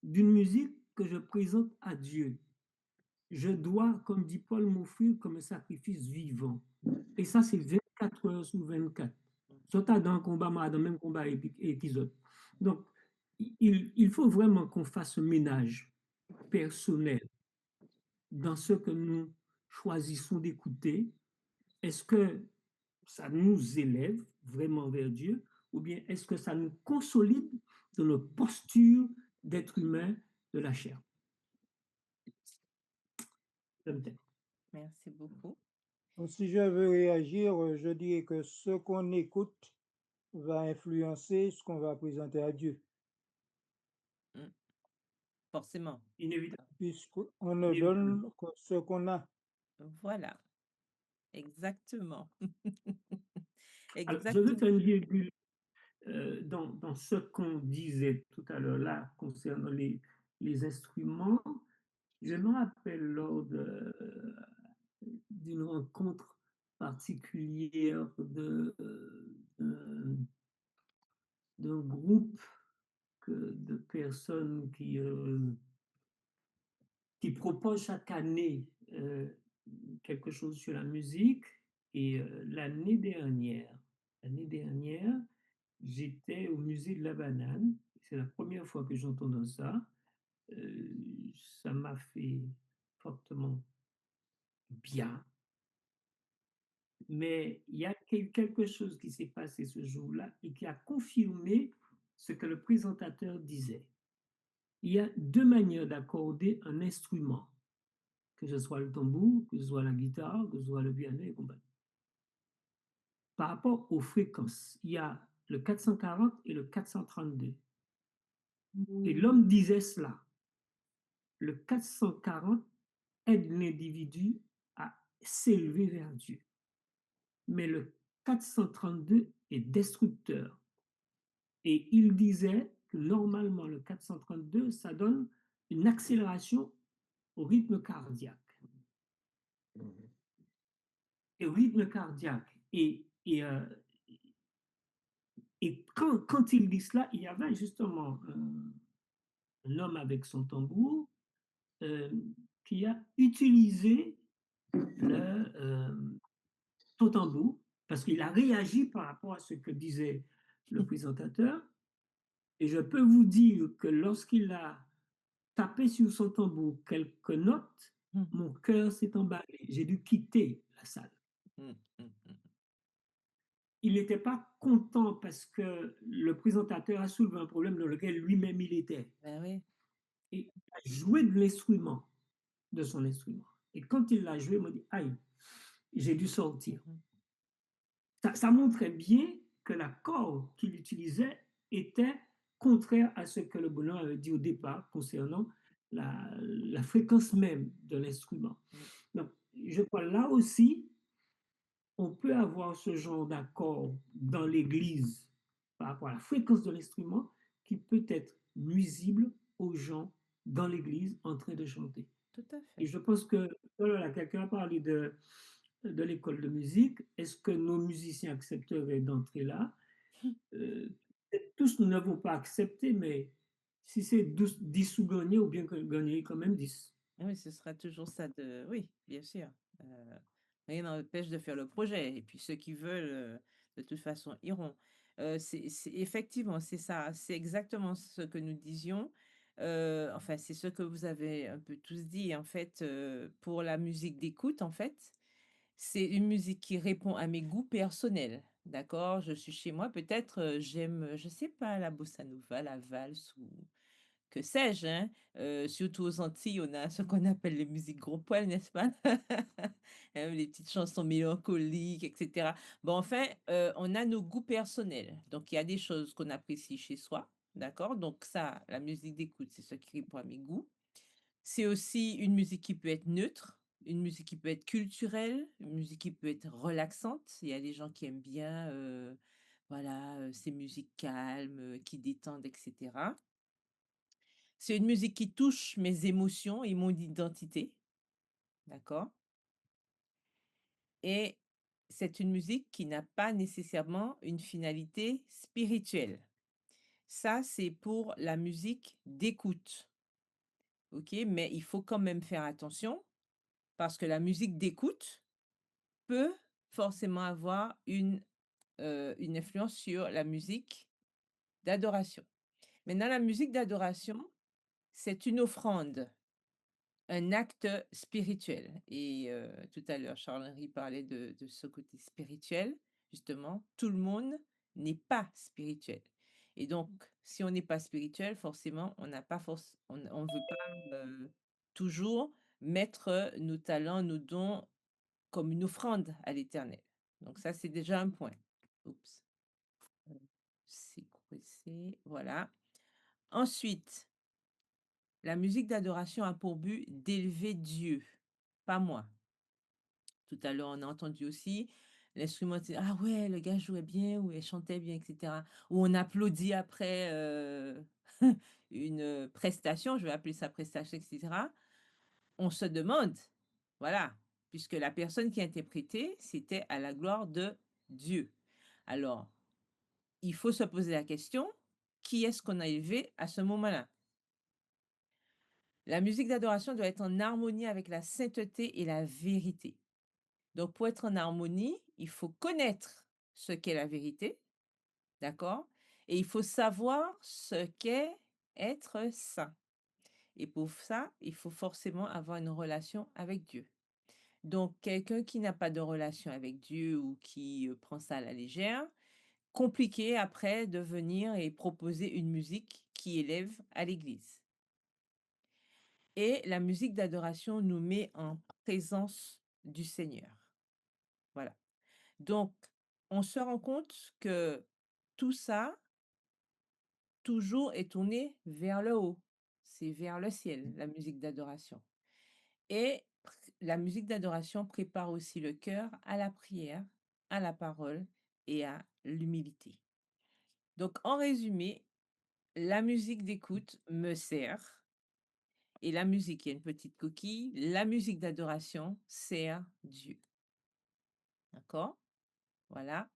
d'une musique que je présente à Dieu? Je dois, comme dit Paul, m'offrir comme un sacrifice vivant. Et ça, c'est 24 heures sur 24. Soit dans un combat, dans le même combat épisode. Donc, il faut vraiment qu'on fasse un ménage personnel dans ce que nous choisissons d'écouter. Est-ce que ça nous élève vraiment vers Dieu ou bien est-ce que ça nous consolide dans notre posture d'être humain de la chair? Merci beaucoup. Si je veux réagir, je dirais que ce qu'on écoute va influencer ce qu'on va présenter à Dieu, Forcément. Inévitable. puisqu'on ne donne que ce qu'on a. Voilà. Exactement. Alors, je veux Exactement. faire une virgule dans ce qu'on disait tout à l'heure là concernant les instruments. Je me rappelle lors d'une rencontre particulière d'un groupe de personnes qui proposent chaque année quelque chose sur la musique. Et l'année dernière, j'étais au musée de la banane. C'est la première fois que j'entends ça. Ça m'a fait fortement bien. Mais il y a quelque chose qui s'est passé ce jour-là et qui a confirmé ce que le présentateur disait. Il y a deux manières d'accorder un instrument, que ce soit le tambour, que ce soit la guitare, que ce soit le piano et compagnie. Par rapport aux fréquences, il y a le 440 et le 432. Et l'homme disait cela. Le 440 aide l'individu à s'élever vers Dieu. Mais le 432 est destructeur. Et il disait que normalement, le 432, ça donne une accélération au rythme cardiaque. Et au rythme cardiaque. Et quand il dit cela, il y avait justement un homme avec son tambour qui a utilisé son tambour parce qu'il a réagi par rapport à ce que disait le présentateur. Et je peux vous dire que lorsqu'il a tapé sur son tambour quelques notes, mon cœur s'est emballé. J'ai dû quitter la salle. Il n'était pas content parce que le présentateur a soulevé un problème dans lequel lui-même il était. Ben oui. Et il a joué de l'instrument, de son instrument. Et quand il l'a joué, il m'a dit, aïe, j'ai dû sortir. Ça montrait bien que l'accord qu'il utilisait était contraire à ce que le bonhomme avait dit au départ concernant la fréquence même de l'instrument. Donc, je crois là aussi, on peut avoir ce genre d'accord dans l'Église par rapport à la fréquence de l'instrument qui peut être nuisible aux gens dans l'Église en train de chanter. Tout à fait. Et je pense que voilà, quelqu'un a parlé de l'école de musique. Est-ce que nos musiciens accepteraient d'entrer là? Tous nous n'avons pas accepté, mais si c'est 10 sous gagnés, ou bien gagner quand même 10. Oui, ce sera toujours ça de... Oui, bien sûr. Rien n'empêche de faire le projet. Et puis ceux qui veulent, de toute façon, iront. Effectivement, c'est ça. C'est exactement ce que nous disions. Enfin, c'est ce que vous avez un peu tous dit. En fait, pour la musique d'écoute, en fait, c'est une musique qui répond à mes goûts personnels. D'accord? Je suis chez moi, peut-être j'aime, je sais pas, la bossa nova, la valse ou que sais-je, hein? Surtout aux Antilles, on a ce qu'on appelle les musiques gros poil, n'est-ce pas? Les petites chansons mélancoliques, etc. Bon, enfin, on a nos goûts personnels. Donc, il y a des choses qu'on apprécie chez soi, d'accord? Donc ça, la musique d'écoute, c'est ce qui répond à mes goûts. C'est aussi une musique qui peut être neutre, une musique qui peut être culturelle, une musique qui peut être relaxante. Il y a des gens qui aiment bien, voilà, ces musiques calmes, qui détendent, etc. C'est une musique qui touche mes émotions et mon identité, d'accord? Et c'est une musique qui n'a pas nécessairement une finalité spirituelle. Ça, c'est pour la musique d'écoute, OK? Mais il faut quand même faire attention parce que la musique d'écoute peut forcément avoir une influence sur la musique d'adoration. Maintenant, la musique d'adoration, c'est une offrande, un acte spirituel. Et tout à l'heure, Charles-Henri parlait de ce côté spirituel. Justement, tout le monde n'est pas spirituel. Et donc, si on n'est pas spirituel, forcément, on n'a pas on ne veut pas toujours mettre nos talents, nos dons comme une offrande à l'Éternel. Donc ça, c'est déjà un point. Oups. C'est coincé, voilà. Ensuite, la musique d'adoration a pour but d'élever Dieu, pas moi. Tout à l'heure, on a entendu aussi l'instrument, ah ouais, le gars jouait bien ou elle chantait bien, etc. Ou on applaudit après une prestation, je vais appeler ça prestation, etc. On se demande, voilà, puisque la personne qui interprétait, c'était à la gloire de Dieu. Alors, il faut se poser la question, qui est-ce qu'on a élevé à ce moment-là? La musique d'adoration doit être en harmonie avec la sainteté et la vérité. Donc, pour être en harmonie, il faut connaître ce qu'est la vérité, d'accord? Et il faut savoir ce qu'est être saint. Et pour ça, il faut forcément avoir une relation avec Dieu. Donc, quelqu'un qui n'a pas de relation avec Dieu ou qui prend ça à la légère, compliqué après de venir et proposer une musique qui élève à l'église. Et la musique d'adoration nous met en présence du Seigneur. Voilà. Donc, on se rend compte que tout ça, toujours est tourné vers le haut. C'est vers le ciel, la musique d'adoration. Et la musique d'adoration prépare aussi le cœur à la prière, à la parole et à l'humilité. Donc, en résumé, la musique d'écoute me sert. Et la musique, il y a une petite coquille, la musique d'adoration sert Dieu. D'accord? Voilà.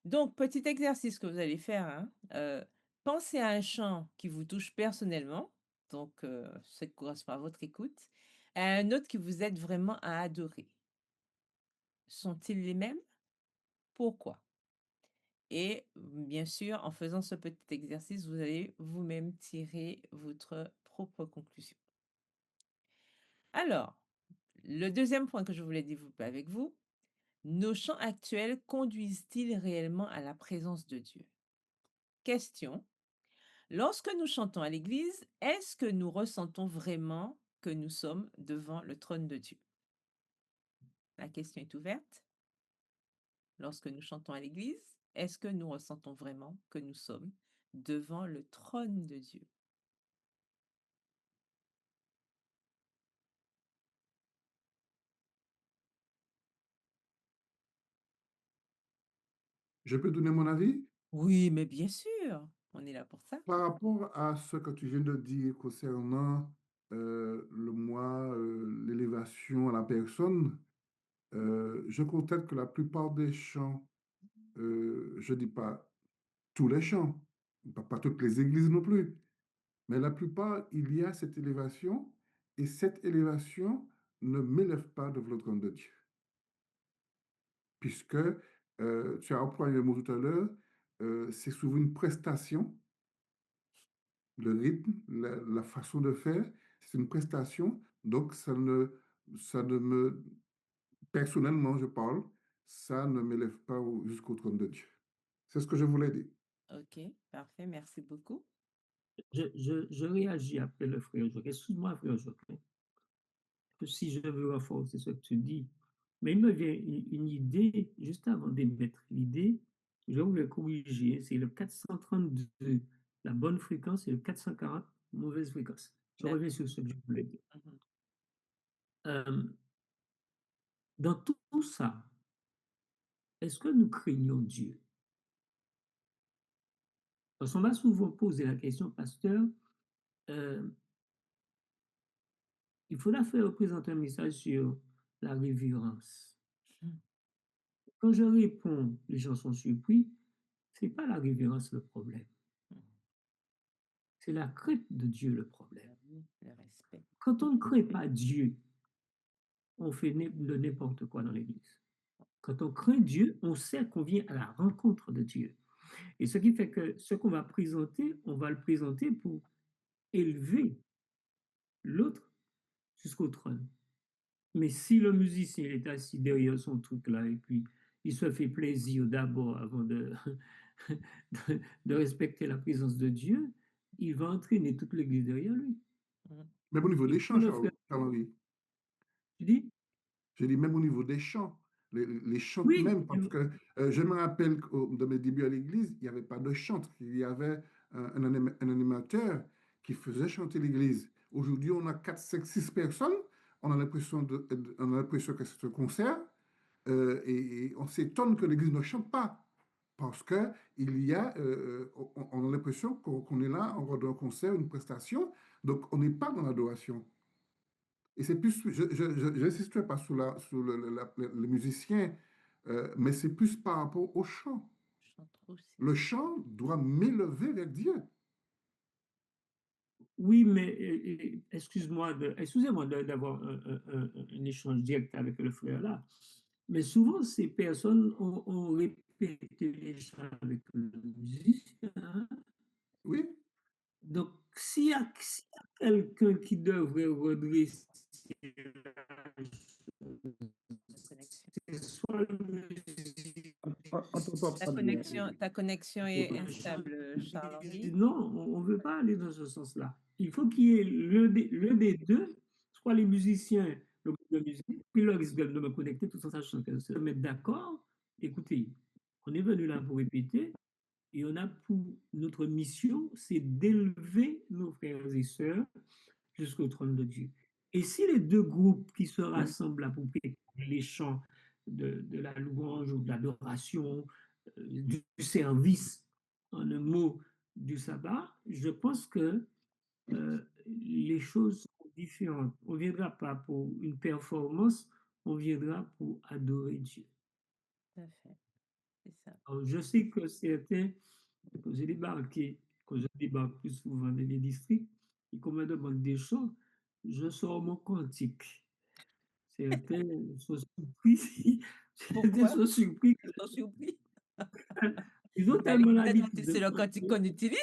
Donc, petit exercice que vous allez faire, hein, pensez à un chant qui vous touche personnellement, donc ce qui correspond à votre écoute, et à un autre qui vous aide vraiment à adorer. Sont-ils les mêmes? Pourquoi? Et bien sûr, en faisant ce petit exercice, vous allez vous-même tirer votre propre conclusion. Alors, le deuxième point que je voulais développer avec vous, nos chants actuels conduisent-ils réellement à la présence de Dieu? Question. Lorsque nous chantons à l'église, est-ce que nous ressentons vraiment que nous sommes devant le trône de Dieu? La question est ouverte. Lorsque nous chantons à l'église, est-ce que nous ressentons vraiment que nous sommes devant le trône de Dieu? Je peux donner mon avis? Oui, mais bien sûr, on est là pour ça. Par rapport à ce que tu viens de dire concernant le moi, l'élévation à la personne, je constate que la plupart des chants, je ne dis pas tous les chants, pas toutes les églises non plus, mais la plupart, il y a cette élévation et cette élévation ne m'élève pas devant le trône de Dieu. Puisque tu as employé le mot tout à l'heure, c'est souvent une prestation. Le rythme, la façon de faire, c'est une prestation. Donc, ça ne me, personnellement, je parle, ça ne m'élève pas jusqu'au trône de Dieu. C'est ce que je voulais dire. Ok, parfait, merci beaucoup. Je réagis après le frère Jacques. Excuse-moi, frère Jacques, hein, que si je veux renforcer ce que tu dis, mais il me vient une idée, juste avant d'émettre l'idée, je voulais corriger, c'est le 432, la bonne fréquence, et le 440, mauvaise fréquence. Je reviens sur ce que je voulais dire. Mhm. Dans tout ça, est-ce que nous craignons Dieu? Parce qu'on m'a souvent posé la question, pasteur, euh, il faudra faire présenter un message sur la révérence. Quand je réponds, les gens sont surpris, c'est pas la révérence le problème. C'est la crainte de Dieu le problème. Le respect. Quand on ne craint pas Dieu, on fait de n'importe quoi dans l'Église. Quand on craint Dieu, on sait qu'on vient à la rencontre de Dieu. Et ce qui fait que ce qu'on va présenter, on va le présenter pour élever l'autre jusqu'au trône. Mais si le musicien est assis derrière son truc là et puis il se fait plaisir d'abord avant de, de respecter la présence de Dieu, il va entraîner toute l'église derrière lui. Même au niveau Et des puis chants, le frère, Charles-Henri. tu dis? J'ai dit même au niveau des chants, les chants Oui, même, parce que je me rappelle que de mes débuts à l'église, il n'y avait pas de chante. Il y avait un animateur qui faisait chanter l'église. Aujourd'hui, on a 4, 5, 6 personnes. On a l'impression on a l'impression que c'est un concert. Et on s'étonne que l'église ne chante pas. Parce que on a l'impression qu'on est là en mode un concert, une prestation. Donc, on n'est pas dans l'adoration. Et c'est plus, je n'insisterai pas sur, le musicien, mais c'est plus par rapport au chant. Le chant doit m'élever vers Dieu. Oui, mais excusez-moi d'avoir un échange direct avec le frère là. Mais souvent, ces personnes ont répété les chants avec le musicien. Hein. Oui. Donc, s'il y a quelqu'un qui devrait redresser c'est soit le musicien, Ta connexion est instable, Charles-Henri. non, on ne veut pas aller dans ce sens-là. Il faut qu'il y ait l'un des deux, soit les musiciens, le groupe de musique, puis le risque de me connecter tout en sachant que se mettre d'accord. Écoutez, on est venu là pour répéter et on a pour notre mission, c'est d'élever nos frères et sœurs jusqu'au trône de Dieu. Et si les deux groupes qui se rassemblent là pour préparer les chants de la louange ou de l'adoration, du service, en un mot, du sabbat, je pense que les choses sont différentes. On ne viendra pas pour une performance, on viendra pour adorer Dieu. Tout à fait. C'est ça. Alors, je sais que certains, quand j'ai débarqué, quand je débarque plus souvent dans les districts, et qu'on me demande des chants, je sors mon cantique. Certains sont surpris. Pourquoi? Certains sont surpris. Ils sont surpris. Ils ont Ben, tellement les l'habitude adventistes, c'est le cantique qu'on utilise.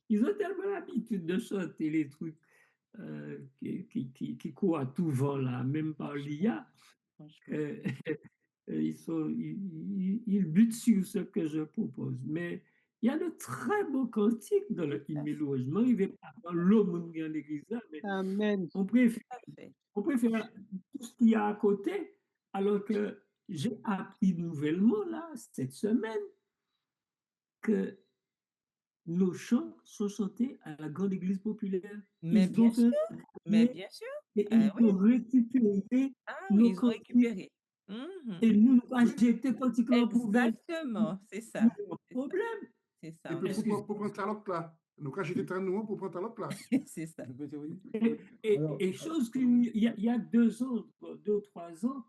Ils ont tellement l'habitude de chanter les trucs qui courent à tout vent, là, même par l'IA. Ils butent sur ce que je propose. Mais il y a de très beaux cantiques dans le hymne logement. Il va pas dans l'homme dans l'église là, mais Amen. on préfère tout ce qu'il y a à côté, alors que j'ai appris nouvellement là, cette semaine, que nos chants sont chantés à la grande église populaire. Mais Ils bien ont sûr, mais bien sûr. et Ah ils oui. ont récupéré Ah nos oui, ils ont cantiques. récupéré. Mhm. Et nous, nous avons jeté cantiques là pour Exactement, c'est ça. problème. C'est ça. Et puis pour prendre ta loque là. Donc, quand j'étais très nouveau pour prendre ta loque là. C'est ça. Et chose qu'il y a 2 ans, 2 ou 3 ans,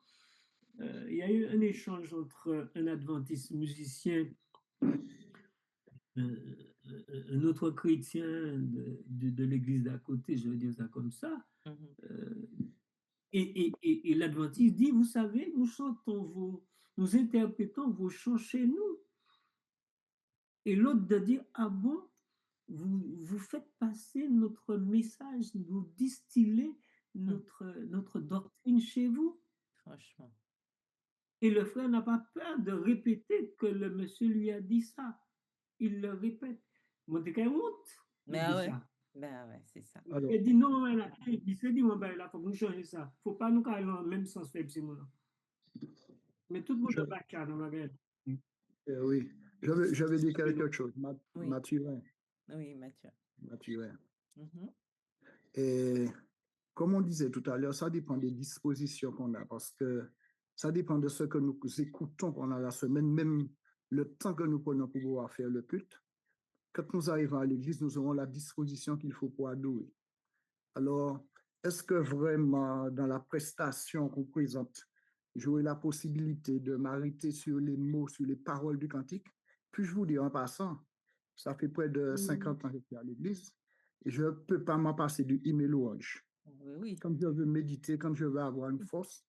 il y a eu un échange entre un adventiste musicien, un autre chrétien de l'église d'à côté, je vais dire ça comme ça. Et l'adventiste dit, vous savez, nous interprétons vos chants chez nous. Et l'autre de dire, ah bon, vous faites passer notre message, vous distillez notre doctrine chez vous. Franchement. Et le frère n'a pas peur de répéter que le monsieur lui a dit ça. Il le répète. Moi, t'es qu'un honte. Ben ouais. Ben ouais, c'est ça. Il dit non, il se dit, il faut que nous changions ça. Il ne faut pas nous aller dans le même sens, mais tout le monde est bacard dans la gueule. Oui, je vais dire quelque chose. Mathurin. Oui, Mathieu. Mathurin. Mhm. Et comme on disait tout à l'heure, ça dépend des dispositions qu'on a, parce que ça dépend de ce que nous écoutons pendant la semaine, même le temps que nous prenons pour pouvoir faire le culte. Quand nous arrivons à l'église, nous aurons la disposition qu'il faut pour adorer. Alors, est-ce que vraiment, dans la prestation qu'on présente, j'aurai la possibilité de m'arrêter sur les mots, sur les paroles du cantique? Puis-je vous dire en passant, ça fait près de 50 ans que je suis à l'église et je ne peux pas m'en passer du hymne et louange. Oui, oui. Quand je veux méditer, quand je veux avoir une force,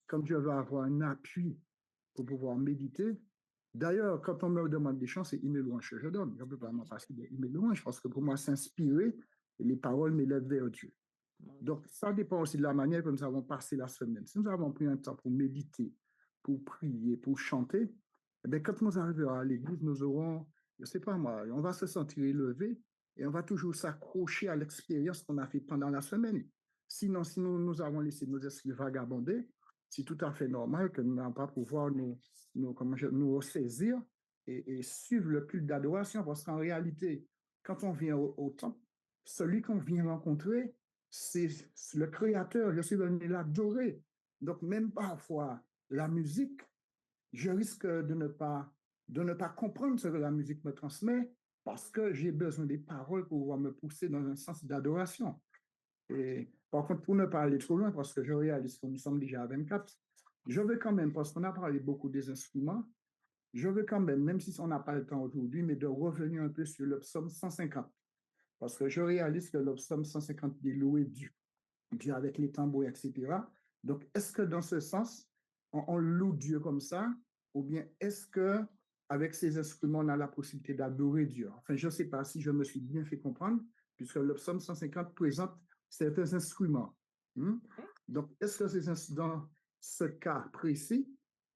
quand je veux avoir un appui pour pouvoir méditer. D'ailleurs, quand on me demande des chants, c'est hymne et louange que je donne. Je ne peux pas m'en passer de hymne et louange parce que pour moi, s'inspirer et les paroles m'élèvent vers Dieu. Donc, ça dépend aussi de la manière que nous avons passé la semaine. Si nous avons pris un temps pour méditer, pour prier, pour chanter, eh bien, quand nous arriverons à l'église, nous aurons, je ne sais pas moi, on va se sentir élevé et on va toujours s'accrocher à l'expérience qu'on a fait pendant la semaine. Sinon, si nous avons laissé nos esprits vagabonder, c'est tout à fait normal que nous n'allons pas pouvoir nous ressaisir et suivre le culte d'adoration. Parce qu'en réalité, quand on vient au temple, celui qu'on vient rencontrer, c'est le Créateur. Je suis venu l'adorer. Donc, même parfois, la musique, je risque de ne pas comprendre ce que la musique me transmet parce que j'ai besoin des paroles pour pouvoir me pousser dans un sens d'adoration. Et par contre, pour ne pas aller trop loin, parce que je réalise que nous sommes déjà à 24, je veux quand même, parce qu'on a parlé beaucoup des instruments, je veux quand même si on n'a pas le temps aujourd'hui, mais de revenir un peu sur le psaume 150. Parce que je réalise que le psaume 150 est loué Dieu avec les tambours, etc. Donc, est-ce que dans ce sens, on loue Dieu comme ça, ou bien est-ce que avec ces instruments, on a la possibilité d'adorer Dieu? Enfin, je ne sais pas si je me suis bien fait comprendre, puisque le psaume 150 présente certains instruments. Donc, est-ce que dans ce cas précis,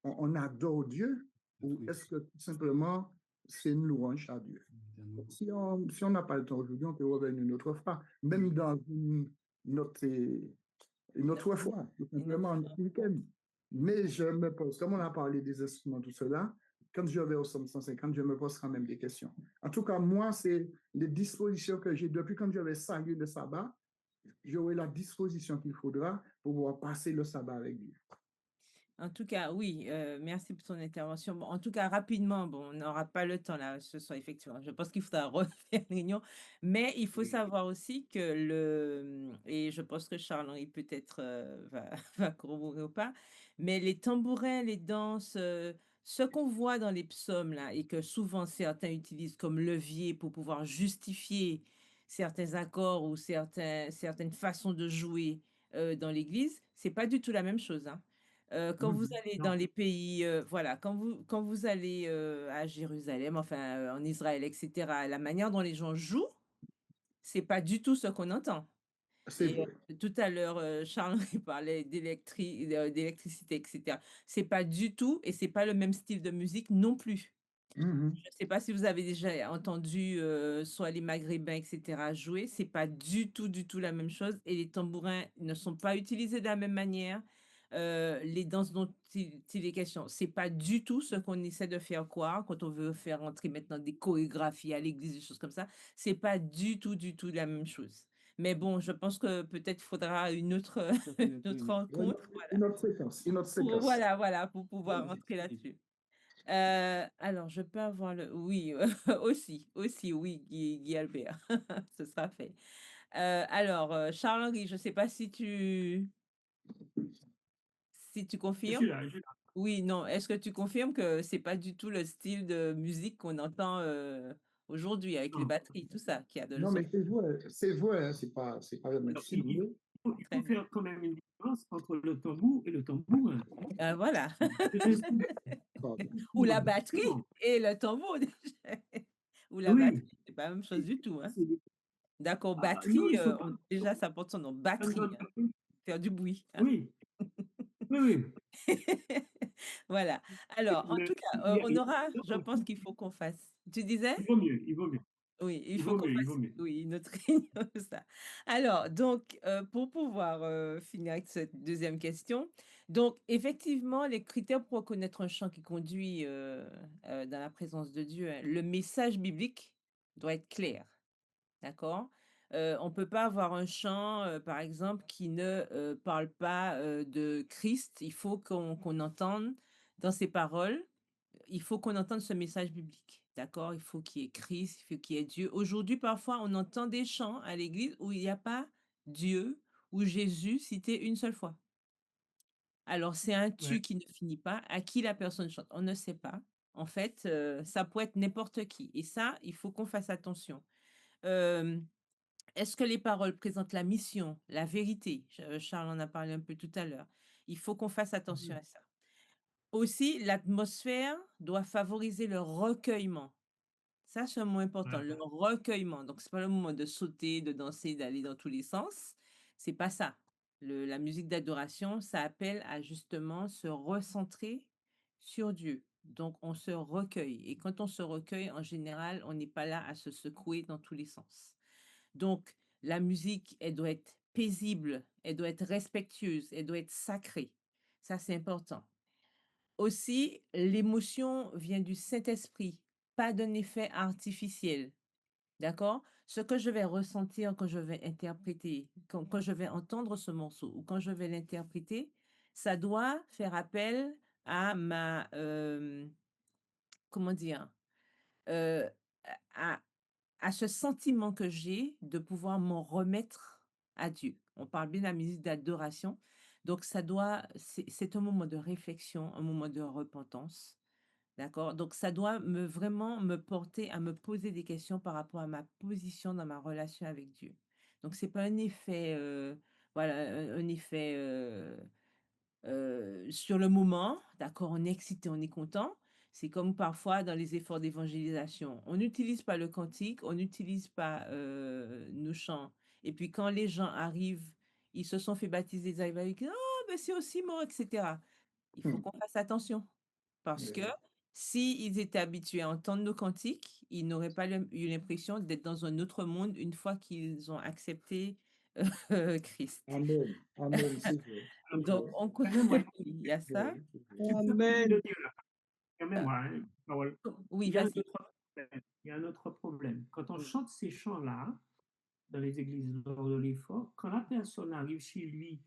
on adore Dieu, ou est-ce que tout simplement c'est une louange à Dieu? Si on n'a pas le temps aujourd'hui, on peut revenir une autre fois, même dans une autre fois, tout simplement un autre week-end. Mais je me pose, comme on a parlé des instruments, tout cela, quand je vais au Somme 150, je me pose quand même des questions. En tout cas, moi, c'est les dispositions que j'ai depuis quand je vais saluer le sabbat, j'aurai la disposition qu'il faudra pour pouvoir passer le sabbat avec Dieu. En tout cas, oui, merci pour ton intervention. Bon, en tout cas, rapidement, bon, on n'aura pas le temps là ce soir, effectivement. Je pense qu'il faudra refaire une réunion. Mais il faut savoir aussi que et je pense que Charles-Henri peut-être va corroborer ou pas, mais les tambourins, les danses, ce qu'on voit dans les psaumes là, et que souvent certains utilisent comme levier pour pouvoir justifier certains accords ou certaines façons de jouer dans l'église, c'est pas du tout la même chose, hein. Quand vous allez dans Non. les pays, voilà, quand vous allez à Jérusalem, enfin en Israël, etc., la manière dont les gens jouent, c'est pas du tout ce qu'on entend. C'est Et vrai. tout à l'heure, Charles il parlait d'électricité, etc. C'est pas du tout, et c'est pas le même style de musique non plus. Je ne sais pas si vous avez déjà entendu soit les Maghrébins, etc., jouer, c'est pas du tout la même chose, et les tambourins ne sont pas utilisés de la même manière. Les danses dont il est question, c'est pas du tout ce qu'on essaie de faire croire quand on veut faire entrer maintenant des chorégraphies à l'église, des choses comme ça. C'est pas du tout la même chose. Mais bon, je pense que peut-être faudra une autre, une autre rencontre, voilà, Une autre séquence, une autre séquence. voilà, pour pouvoir rentrer là-dessus. Alors, je peux avoir le... Oui, aussi, oui, Guy Albert, ce sera fait. Alors, Charles-Henri, je ne sais pas si tu Je confirmes. suis là, je suis là. Oui, non, est-ce que tu confirmes que c'est pas du tout le style de musique qu'on entend aujourd'hui avec les Non. batteries, tout ça, qui a de Non, mais c'est vrai, hein, c'est pas le même Alors, style. il Très faut bien. faire quand même une différence entre le tambour et le tambourin. Voilà. C'est un instrument- Ou la instrument batterie différent. et le tambour. Ou la Oui, batterie, c'est pas la même chose du tout, hein. c'est des- D'accord, non, batterie, ils sont pas. déjà ça porte son nom, batterie, hein, faire du bruit, hein. Oui, oui. Voilà. Alors, en Mais tout cas, on aura, je pense qu'il faut qu'on fasse. Tu disais? il vaut mieux, il vaut mieux. Oui, il Il faut vaut qu'on mieux, il fasse, vaut mieux. oui, une autre réunion de ça. Alors, donc, pour pouvoir finir avec cette deuxième question, donc, effectivement, les critères pour reconnaître un chant qui conduit dans la présence de Dieu, hein, le message biblique doit être clair, d'accord? On ne peut pas avoir un chant, par exemple, qui ne parle pas de Christ. Il faut qu'on entende dans ses paroles, il faut qu'on entende ce message biblique. D'accord? Il faut qu'il y ait Christ, il faut qu'il y ait Dieu. Aujourd'hui, parfois, on entend des chants à l'église où il n'y a pas Dieu ou Jésus cité une seule fois. Alors, c'est un tu Ouais. qui ne finit pas. À qui la personne chante? On ne sait pas. En fait, ça peut être n'importe qui. Et ça, il faut qu'on fasse attention. Euh, Est-ce que les paroles présentent la mission, la vérité? Charles en a parlé un peu tout à l'heure. Il faut qu'on fasse attention à ça. Aussi, l'atmosphère doit favoriser le recueillement. Ça, c'est un mot important, le recueillement. Donc, c'est pas le moment de sauter, de danser, d'aller dans tous les sens. C'est pas ça. La musique d'adoration, ça appelle à justement se recentrer sur Dieu. Donc, on se recueille. Et quand on se recueille, en général, on n'est pas là à se secouer dans tous les sens. Donc, la musique, elle doit être paisible, elle doit être respectueuse, elle doit être sacrée. Ça, c'est important. Aussi, l'émotion vient du Saint-Esprit, pas d'un effet artificiel. D'accord? Ce que je vais ressentir quand je vais interpréter, quand je vais entendre ce morceau ou quand je vais l'interpréter, ça doit faire appel à ma, comment dire, euh, à, à ce sentiment que j'ai de pouvoir m'en remettre à Dieu. On parle bien de la musique d'adoration. Donc, c'est un moment de réflexion, un moment de repentance. D'accord? Donc, ça doit vraiment me porter à me poser des questions par rapport à ma position dans ma relation avec Dieu. Donc, c'est pas un effet, voilà, un effet sur le moment, d'accord, on est excité, on est content. C'est comme parfois dans les efforts d'évangélisation. On n'utilise pas le cantique, on n'utilise pas nos chants. Et puis quand les gens arrivent, ils se sont fait baptiser, ils arrivent avec «Oh, mais c'est aussi moi», etc. Il faut qu'on fasse attention. Parce que s'ils étaient habitués à entendre nos cantiques, ils n'auraient pas eu l'impression d'être dans un autre monde une fois qu'ils ont accepté Christ. Amen. Amen, c'est vrai. Donc, Permets-moi, il y a ça. tu peux Amen. le dire là. Permets-moi, hein, Carole. Oui, Il y a un vas-y. autre problème. Il y a un autre problème. Quand on Oui. chante ces chants-là, dans les églises lors de l'effort, quand la personne arrive chez lui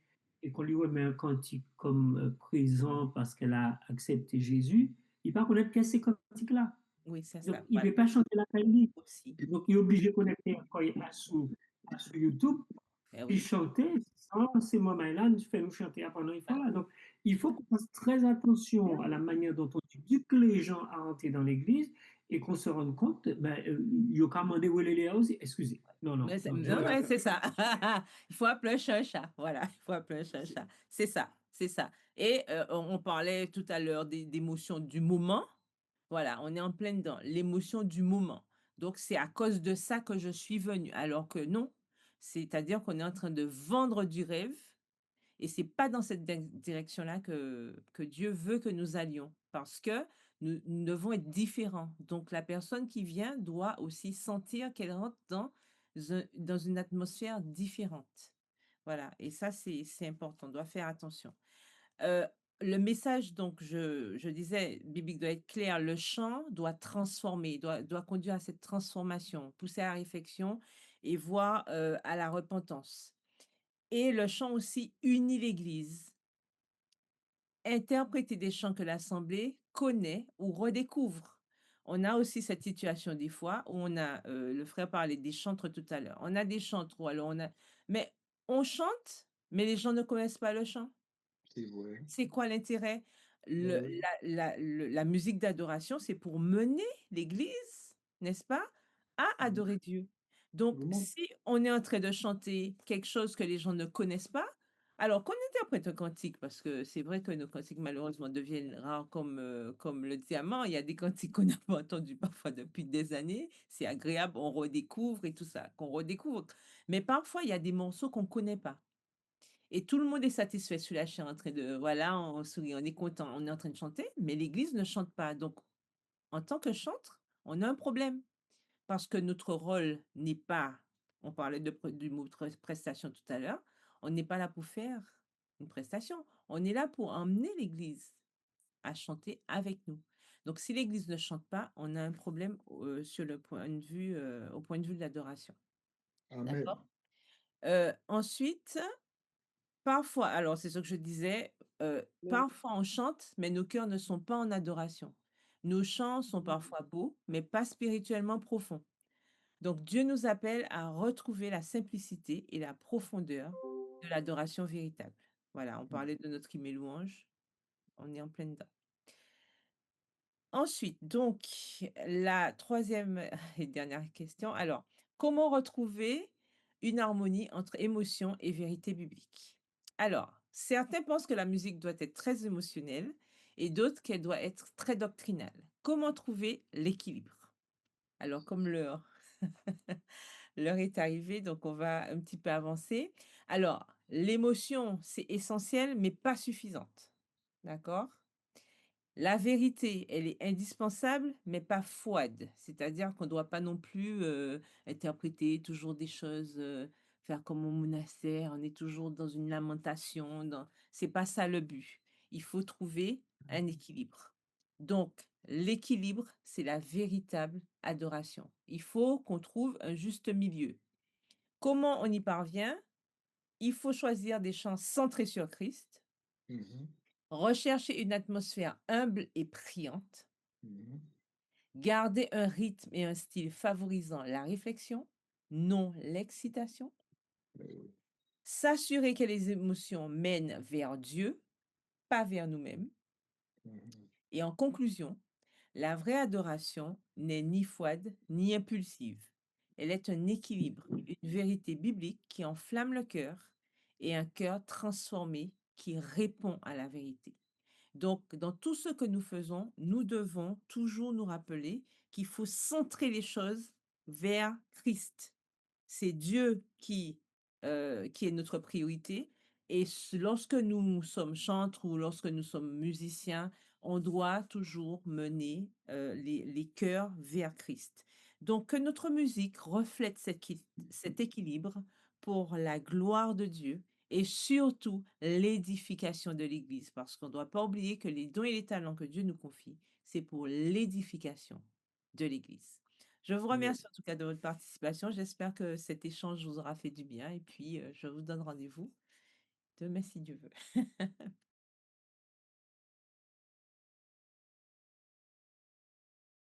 et qu'on lui remet un cantique comme présent parce qu'elle a accepté Jésus, il ne va pas connaître qu'est-ce que ces cantiques-là. Oui, c'est Donc, ça. il ne Voilà. peut pas chanter la caille. Aussi. Donc, il est obligé de connecter encore sur YouTube Eh puis oui. chanter sans ces moments-là, nous fait nous chanter pendant l'effort là. Donc, il faut qu'on fasse très attention à la manière dont on éduque les gens à rentrer dans l'église et qu'on se rende compte, il y a qu'à demander où est Léa aussi. Excusez. Non, non, non, Non, ouais, c'est ça. Il faut appeler un chat un chat. Voilà, il faut appeler un chat un chat. C'est ça, c'est ça. Et on parlait tout à l'heure d'émotions du moment. Voilà, on est en plein dedans. L'émotion du moment. Donc, c'est à cause de ça que je suis venue. Alors que non, c'est-à-dire qu'on est en train de vendre du rêve. Et c'est pas dans cette direction-là que Dieu veut que nous allions. Parce que nous devons être différents. Donc, la personne qui vient doit aussi sentir qu'elle rentre dans une atmosphère différente. Voilà. Et ça, c'est important. On doit faire attention. Euh, le message, donc, je disais, biblique doit être clair. Le chant doit transformer, doit conduire à cette transformation, pousser à la réflexion et voir à la repentance. Et le chant aussi unit l'Église. Interpréter des chants que l'Assemblée connaît ou redécouvre. On a aussi cette situation des fois où on a, le frère parlait des chantres tout à l'heure. On a des chantres où alors mais on chante, mais les gens ne connaissent pas le chant. C'est vrai. C'est quoi l'intérêt? Oui. La musique d'adoration, c'est pour mener l'Église, n'est-ce pas, à adorer Dieu. Donc, Vraiment. si on est en train de chanter quelque chose que les gens ne connaissent pas, alors qu'on interprète un cantique, parce que c'est vrai que nos cantiques malheureusement deviennent rares comme le diamant. Il y a des cantiques qu'on n'a pas entendus parfois depuis des années. C'est agréable, on redécouvre et tout ça, qu'on redécouvre. Mais parfois, il y a des morceaux qu'on ne connaît pas. Et tout le monde est satisfait sur la chair en train de, voilà, on sourit, on est content, on est en train de chanter, mais l'Église ne chante pas. Donc, en tant que chantre, on a un problème parce que notre rôle n'est pas, on parlait du mot prestation tout à l'heure, on n'est pas là pour faire une prestation, on est là pour emmener l'Église à chanter avec nous. Donc, si l'Église ne chante pas, on a un problème sur le point de vue, au point de vue de l'adoration. Amen. D'accord? Ensuite, parfois, alors c'est ce que je disais, parfois on chante, mais nos cœurs ne sont pas en adoration. Nos chants sont parfois beaux, mais pas spirituellement profonds. Donc Dieu nous appelle à retrouver la simplicité et la profondeur de l'adoration véritable. Voilà, on parlait de notre hymne et louange, on est en plein dedans. Ensuite, donc, la troisième et dernière question. Alors, comment retrouver une harmonie entre émotion et vérité biblique? Alors, certains pensent que la musique doit être très émotionnelle et d'autres qu'elle doit être très doctrinale. Comment trouver l'équilibre? Alors, comme l'heure, l'heure est arrivée, donc on va un petit peu avancer. Alors, l'émotion, c'est essentiel, mais pas suffisante. D'accord? La vérité, elle est indispensable, mais pas froide. C'est-à-dire qu'on ne doit pas non plus interpréter toujours des choses, faire comme au monastère, on est toujours dans une lamentation. C'est pas ça le but. Il faut trouver un équilibre. Donc, l'équilibre, c'est la véritable adoration. Il faut qu'on trouve un juste milieu. Comment on y parvient? Il faut choisir des chants centrés sur Christ, Mhm. rechercher une atmosphère humble et priante, Mhm. garder un rythme et un style favorisant la réflexion, non l'excitation, Oui. s'assurer que les émotions mènent vers Dieu, pas vers nous-mêmes. Mhm. Et en conclusion, la vraie adoration n'est ni froide ni impulsive. Elle est un équilibre, une vérité biblique qui enflamme le cœur et un cœur transformé qui répond à la vérité. Donc, dans tout ce que nous faisons, nous devons toujours nous rappeler qu'il faut centrer les choses vers Christ. C'est Dieu qui est notre priorité. Et lorsque nous sommes chantres ou lorsque nous sommes musiciens, on doit toujours mener les cœurs vers Christ. Donc, que notre musique reflète cet équilibre pour la gloire de Dieu et surtout l'édification de l'Église, parce qu'on ne doit pas oublier que les dons et les talents que Dieu nous confie, c'est pour l'édification de l'Église. Je vous Oui. remercie en tout cas de votre participation. J'espère que cet échange vous aura fait du bien et puis je vous donne rendez-vous demain si Dieu veut.